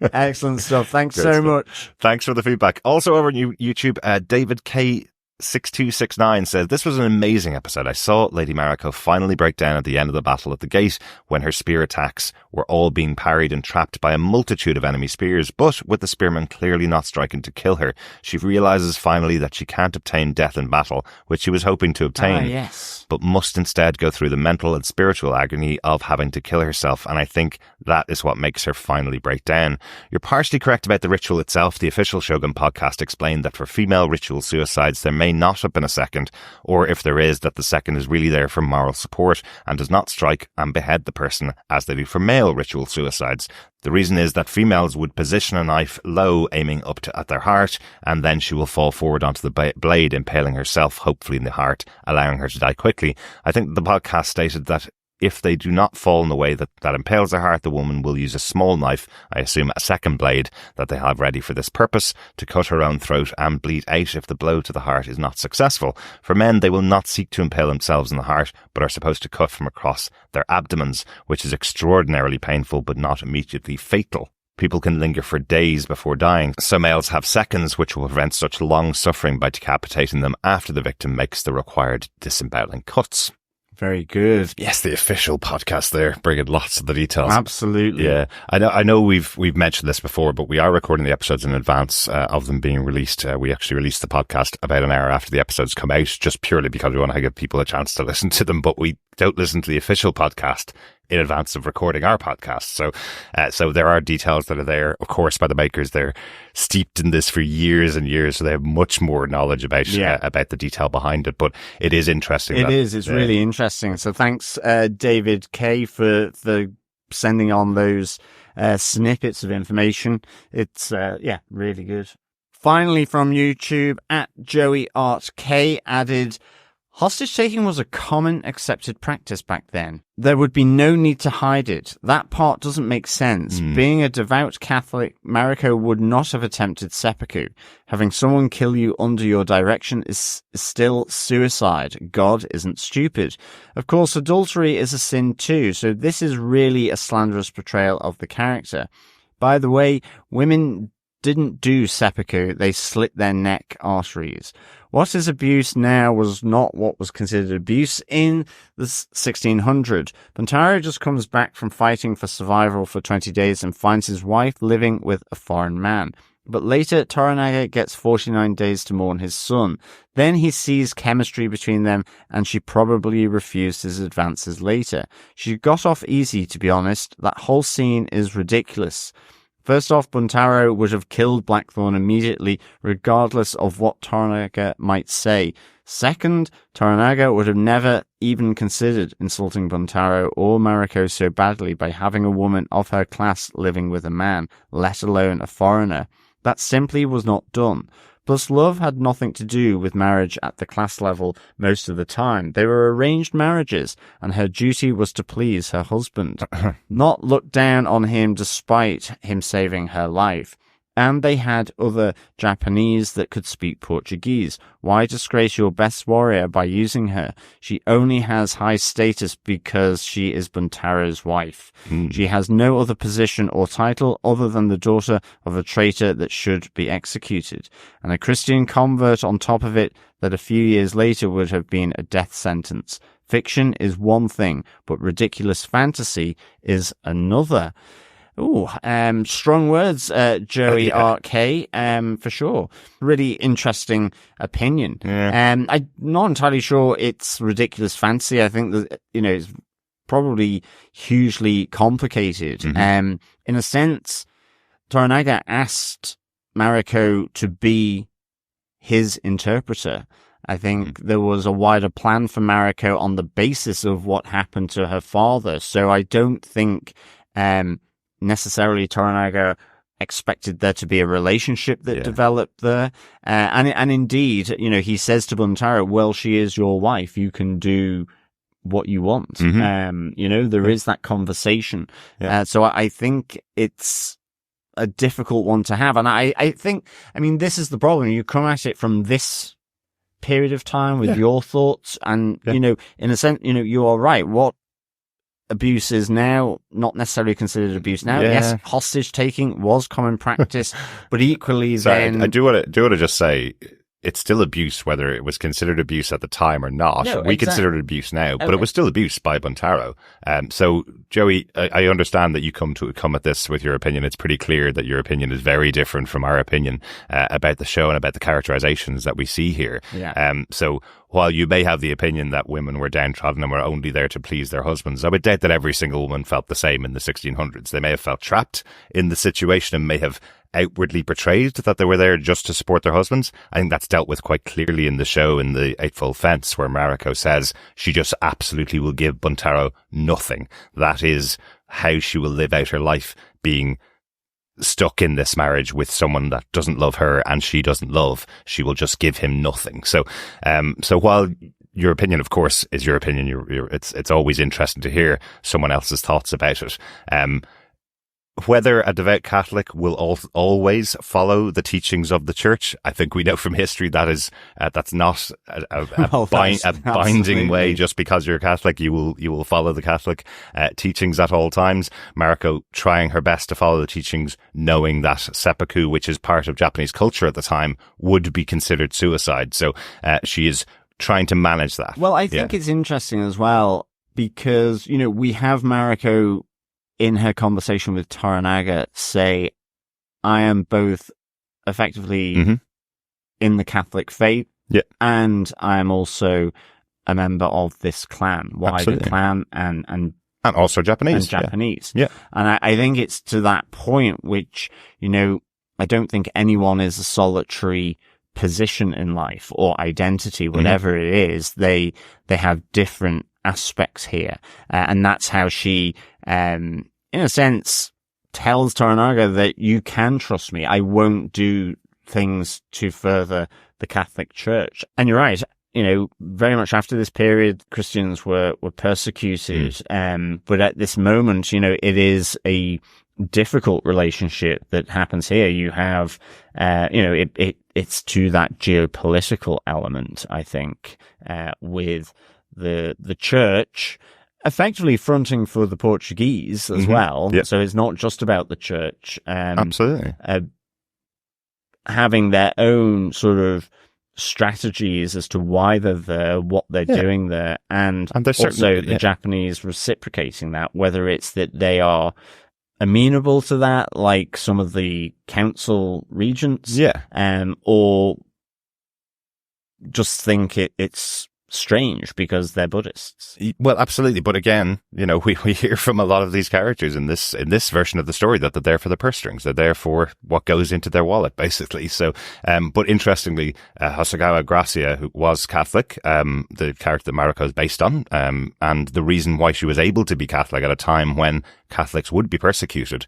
Excellent stuff. Thanks so much. Thanks for the feedback. Also over on YouTube, David K6269 says, this was an amazing episode. I saw Lady Mariko finally break down at the end of the battle at the gate when her spear attacks were all being parried and trapped by a multitude of enemy spears, but with the spearmen clearly not striking to kill her, she realizes finally that she can't obtain death in battle, which she was hoping to obtain, but must instead go through the mental and spiritual agony of having to kill herself, and I think that is what makes her finally break down. You're partially correct about the ritual itself. The official Shogun podcast explained that for female ritual suicides there may not have been a second, or if there is, that the second is really there for moral support and does not strike and behead the person as they do for male ritual suicides. The reason is that females would position a knife low, aiming up at their heart, and then she will fall forward onto the blade, impaling herself, hopefully in the heart, allowing her to die quickly. I think the podcast stated that if they do not fall in the way that impales their heart, the woman will use a small knife, I assume a second blade, that they have ready for this purpose, to cut her own throat and bleed out if the blow to the heart is not successful. For men, they will not seek to impale themselves in the heart, but are supposed to cut from across their abdomens, which is extraordinarily painful but not immediately fatal. People can linger for days before dying. Some males have seconds, which will prevent such long suffering by decapitating them after the victim makes the required disemboweling cuts. Very good. Yes, the official podcast there, bringing lots of the details. Absolutely. Yeah, I know we've mentioned this before, but we are recording the episodes in advance of them being released. We actually released the podcast about an hour after the episodes come out, just purely because we want to give people a chance to listen to them, but we don't listen to the official podcast in advance of recording our podcast. So there are details that are there, of course, by the makers. They're steeped in this for years and years, so they have much more knowledge about the detail behind it. But it is interesting. It's really interesting. So thanks, David K, for sending on those snippets of information. It's really good. Finally, from YouTube, at Joey Art K added, hostage taking was a common accepted practice back then. There would be no need to hide it. That part doesn't make sense. Being a devout Catholic, Mariko would not have attempted seppuku. Having someone kill you under your direction is still suicide. God isn't stupid. Of course, adultery is a sin too, so this is really a slanderous portrayal of the character. By the way, women didn't do seppuku, they slit their neck arteries. What is abuse now was not what was considered abuse in the 1600s. Buntaro just comes back from fighting for survival for 20 days and finds his wife living with a foreign man. But later, Toranaga gets 49 days to mourn his son. Then he sees chemistry between them, and she probably refused his advances later. She got off easy, to be honest. That whole scene is ridiculous. First off, Buntaro would have killed Blackthorn immediately, regardless of what Toranaga might say. Second, Toranaga would have never even considered insulting Buntaro or Mariko so badly by having a woman of her class living with a man, let alone a foreigner. That simply was not done. Plus, love had nothing to do with marriage at the class level most of the time. They were arranged marriages, and her duty was to please her husband, not look down on him despite him saving her life. And they had other Japanese that could speak Portuguese. Why disgrace your best warrior by using her? She only has high status because she is Buntaro's wife. She has no other position or title other than the daughter of a traitor that should be executed. And a Christian convert on top of it that a few years later would have been a death sentence. Fiction is one thing, but ridiculous fantasy is another. Strong words, Joey R.K., for sure. Really interesting opinion. Yeah. I'm not entirely sure it's ridiculous fantasy. I think that, it's probably hugely complicated. In a sense, Toranaga asked Mariko to be his interpreter. I think there was a wider plan for Mariko on the basis of what happened to her father. So I don't think, necessarily Toranaga expected there to be a relationship that developed there. And indeed, he says to Buntaro, well, she is your wife. You can do what you want. There is that conversation. So I think it's a difficult one to have. And I think, this is the problem. You come at it from this period of time with your thoughts and, in a sense, you are right. What abuse is now not necessarily considered abuse now. Yes, hostage taking was common practice, but equally then... I do want to just say, it's still abuse, whether it was considered abuse at the time or not. No, we consider it abuse now, but it was still abuse by Buntaro. So, Joey, I understand that you come at this with your opinion. It's pretty clear that your opinion is very different from our opinion about the show and about the characterizations that we see here. So, while you may have the opinion that women were downtrodden and were only there to please their husbands, I would doubt that every single woman felt the same in the 1600s. They may have felt trapped in the situation and may have outwardly portrayed that they were there just to support their husbands. I think that's dealt with quite clearly in the show in the Eightfold Fence, where Mariko says she just absolutely will give Buntaro nothing. That is how she will live out her life, being stuck in this marriage with someone that doesn't love her and she doesn't love. She will just give him nothing. So while your opinion, of course, is your opinion, it's always interesting to hear someone else's thoughts about it. Whether a devout Catholic will always follow the teachings of the Church, I think we know from history that's not a binding way. Just because you're a Catholic, you will follow the Catholic teachings at all times. Mariko trying her best to follow the teachings, knowing that seppuku, which is part of Japanese culture at the time, would be considered suicide. So she is trying to manage that. Well, I think it's interesting as well because, you know, we have Mariko in her conversation with Toranaga say, I am both effectively in the Catholic faith and I am also a member of this clan, wider clan and also Japanese. And Japanese. Yeah. And I think it's to that point which, you know, I don't think anyone is a solitary position in life or identity, whatever it is. They have different aspects here. And that's how she, in a sense, tells Toranaga that you can trust me. I won't do things to further the Catholic Church. And you're right. You know, very much after this period, Christians were persecuted. But at this moment, you know, it is a difficult relationship that happens here. You have, you know, it's to that geopolitical element, I think, with the church effectively fronting for the Portuguese as well. Yep. So it's not just about the church. Absolutely. Having their own sort of strategies as to why they're there, what they're doing there, and also the Japanese reciprocating that, whether it's that they are amenable to that, like some of the council regents, or just think it's strange because they're Buddhists. Well, absolutely. But again, you know, we hear from a lot of these characters in this version of the story that they're there for the purse strings. They're there for what goes into their wallet, basically. So, but interestingly, Hosokawa Gracia, who was Catholic, the character that Mariko is based on, and the reason why she was able to be Catholic at a time when Catholics would be persecuted,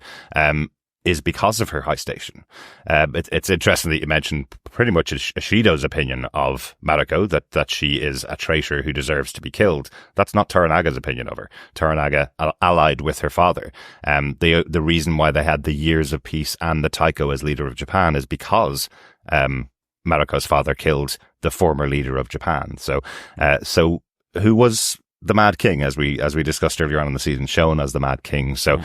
is because of her high station. It's interesting that you mentioned pretty much Ishido's opinion of Mariko, that she is a traitor who deserves to be killed. That's not Toranaga's opinion of her. Toranaga allied with her father. The reason why they had the years of peace and the Taiko as leader of Japan is because Mariko's father killed the former leader of Japan. So who was the Mad King, as we discussed earlier on in the season, shown as the Mad King. So,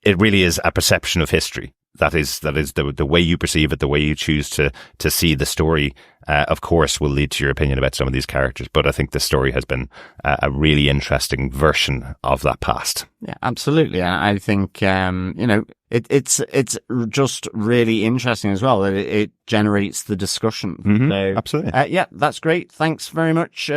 it really is a perception of history. That is the way you perceive it, the way you choose to see the story, of course, will lead to your opinion about some of these characters. But I think this story has been a really interesting version of that past. Yeah, absolutely. I think, you know, it's just really interesting as well. It generates the discussion. So, absolutely. Yeah, that's great. Thanks very much,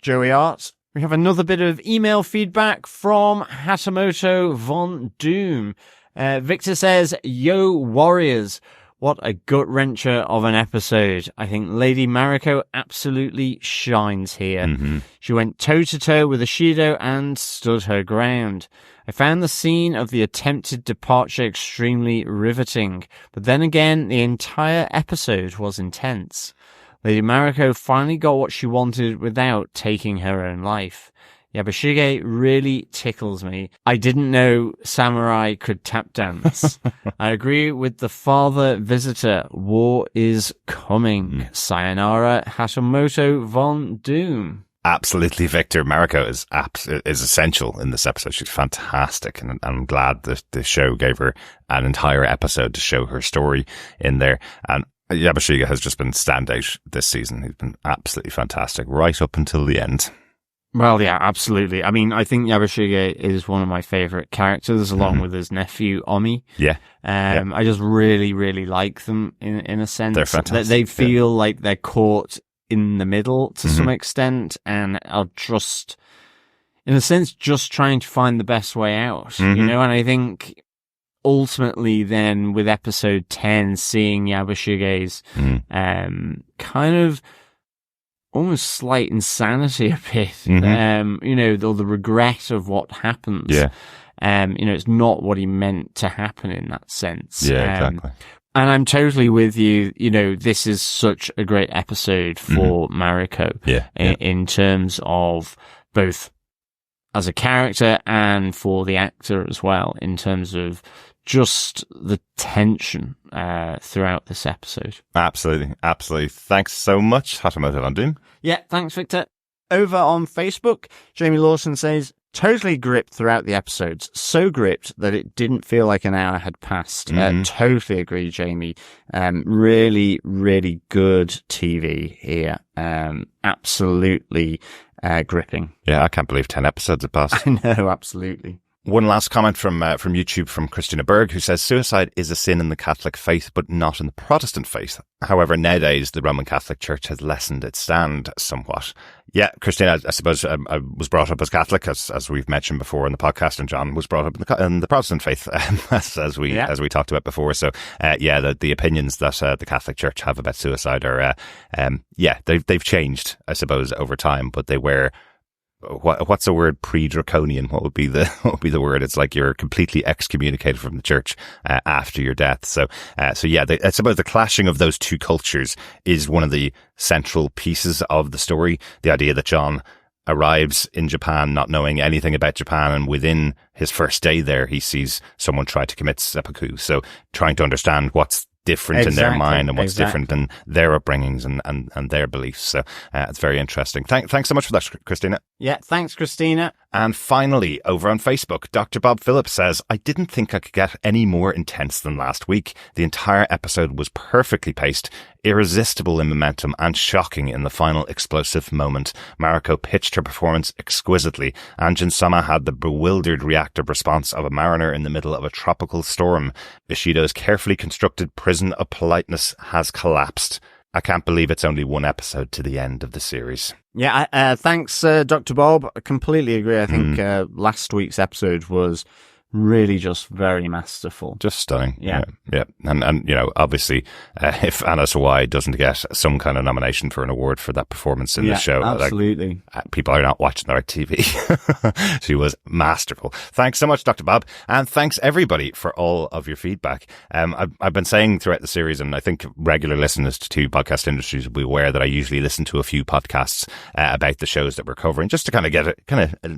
Joey Art. We have another bit of email feedback from Hatamoto Von Doom. Victor says, "Yo, Warriors, what a gut-wrencher of an episode. I think Lady Mariko absolutely shines here. She went toe-to-toe with Ishido and stood her ground. I found the scene of the attempted departure extremely riveting, but then again, the entire episode was intense. Lady Mariko finally got what she wanted without taking her own life. Yabushige really tickles me. I didn't know samurai could tap dance. I agree with the father visitor. War is coming. Sayonara, Hatamoto Von Doom." Absolutely, Victor. Mariko is essential in this episode. She's fantastic, and I'm glad that the show gave her an entire episode to show her story in there. And Yabushige has just been standout this season. He's been absolutely fantastic right up until the end. Well, yeah, absolutely. I mean, I think Yabushige is one of my favorite characters, along with his nephew Omi. Yeah. I just really, really like them in a sense. They're fantastic. They feel like they're caught in the middle to some extent, and are just, in a sense, just trying to find the best way out. You know, and I think ultimately then with episode 10, seeing Yabushige's kind of almost slight insanity a bit, you know, or the regret of what happens. You know, it's not what he meant to happen in that sense. Exactly. And I'm totally with you. You know, this is such a great episode for Mariko in terms of both as a character and for the actor as well, in terms of just the tension throughout this episode. Absolutely. Thanks so much, Hatamoto Von Doom. Yeah, thanks, Victor. Over on Facebook, Jamie Lawson says, totally gripped throughout the episodes. So gripped that it didn't feel like an hour had passed. Totally agree, Jamie. Really, really good TV here. Absolutely gripping. Yeah, I can't believe 10 episodes have passed. I know, absolutely. One last comment from YouTube from Christina Berg, who says suicide is a sin in the Catholic faith, but not in the Protestant faith. However, nowadays the Roman Catholic Church has lessened its stand somewhat. Yeah, Christina, I suppose I was brought up as Catholic, as we've mentioned before in the podcast, and John was brought up in the Protestant faith, as we talked about before. So, the opinions that the Catholic Church have about suicide are, they've changed, I suppose, over time, but they were. What's the word? Pre-draconian. What would be the word? It's like you're completely excommunicated from the church after your death. So I suppose the clashing of those two cultures is one of the central pieces of the story. The idea that John arrives in Japan not knowing anything about Japan, and within his first day there, he sees someone try to commit seppuku. So trying to understand what's different in their mind and what's different in their upbringings and their beliefs. So it's very interesting. Thanks so much for that, Christina. Yeah, thanks, Christina. And finally, over on Facebook, Dr. Bob Phillips says, I didn't think I could get any more intense than last week. The entire episode was perfectly paced, irresistible in momentum, and shocking in the final explosive moment. Mariko pitched her performance exquisitely, and Jin-sama had the bewildered reactive response of a mariner in the middle of a tropical storm. Ishido's carefully constructed prison of politeness has collapsed. I can't believe it's only one episode to the end of the series. Yeah, thanks, Dr. Bob. I completely agree. I think last week's episode was really just very masterful. Just stunning. Yeah. And obviously, if Anna Sawai doesn't get some kind of nomination for an award for that performance in the show, absolutely. People are not watching the right TV. She was masterful. Thanks so much, Dr. Bob. And thanks everybody for all of your feedback. I've been saying throughout the series, and I think regular listeners to Podcast Industries will be aware that I usually listen to a few podcasts about the shows that we're covering, just to kind of get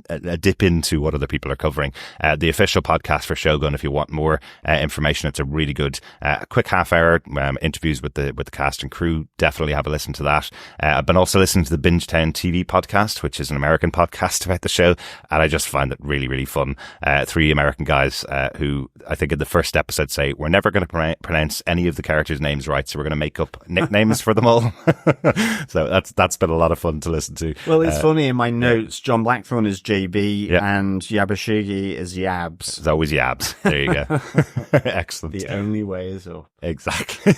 a dip into what other people are covering. The official podcast for Shogun, if you want more information, it's a really good quick half hour interviews with the cast and crew. Definitely have a listen to that. I've been also listening to the Bingetown TV podcast, which is an American podcast about the show, and I just find it really, really fun. Three American guys who I think in the first episode say, we're never going to pronounce any of the characters' names right, so we're going to make up nicknames for them all. So that's been a lot of fun to listen to. Well, it's funny, in my notes, John Blackthorne is JB and Yabashigi is Yabs. It's always Yabs. There you go. Excellent. The only way is up. Exactly.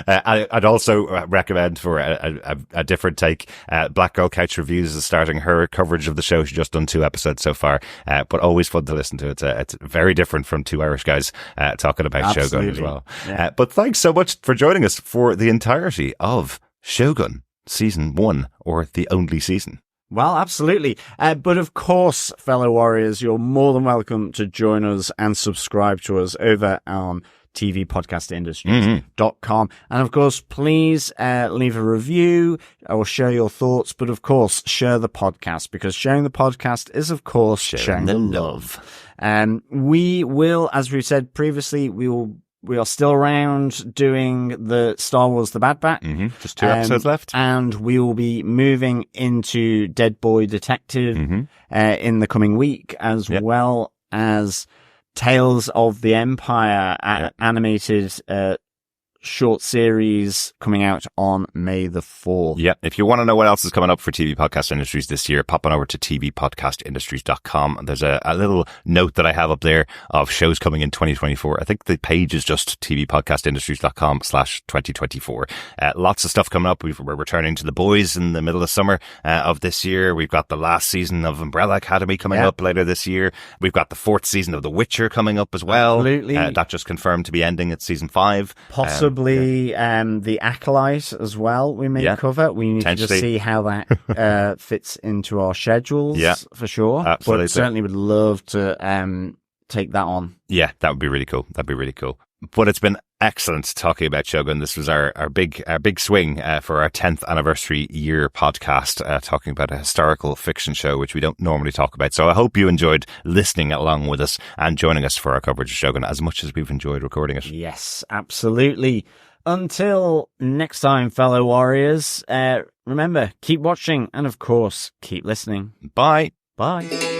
I'd also recommend for a different take, Black Girl Couch Reviews is starting her coverage of the show. She's just done 2 episodes so far, but always fun to listen to. It's very different from 2 Irish guys talking about Shogun as well. Yeah. But thanks so much for joining us for the entirety of Shogun Season 1, or the only season. Well, absolutely. But of course, fellow warriors, you're more than welcome to join us and subscribe to us over on tvpodcastindustries.com. And of course, please leave a review or share your thoughts. But of course, share the podcast, because sharing the podcast is, of course, sharing the love. We will, as we said previously, we are still around doing the Star Wars The Bad Batch. Just 2 episodes left. And we will be moving into Dead Boy Detective in the coming week, as well as Tales of the Empire, animated short series coming out on May the 4th. Yeah. If you want to know what else is coming up for TV Podcast Industries this year, pop on over to tvpodcastindustries.com. There's a little note that I have up there of shows coming in 2024. I think the page is just tvpodcastindustries.com/2024. Lots of stuff coming up. We're returning to The Boys in the middle of summer of this year. We've got the last season of Umbrella Academy coming up later this year. We've got the 4th season of The Witcher coming up as well. Absolutely. That just confirmed to be ending at season 5. Possibly The Acolyte as well we may cover. We need to just see how that fits into our schedules for sure. Absolutely. But certainly would love to take that on. Yeah, that would be really cool. That'd be really cool. But it's been excellent talking about Shogun. This was our big swing for our 10th anniversary year podcast, talking about a historical fiction show, which we don't normally talk about. So I hope you enjoyed listening along with us and joining us for our coverage of Shogun as much as we've enjoyed recording it. Yes, absolutely. Until next time, fellow warriors, remember, keep watching and, of course, keep listening. Bye. Bye.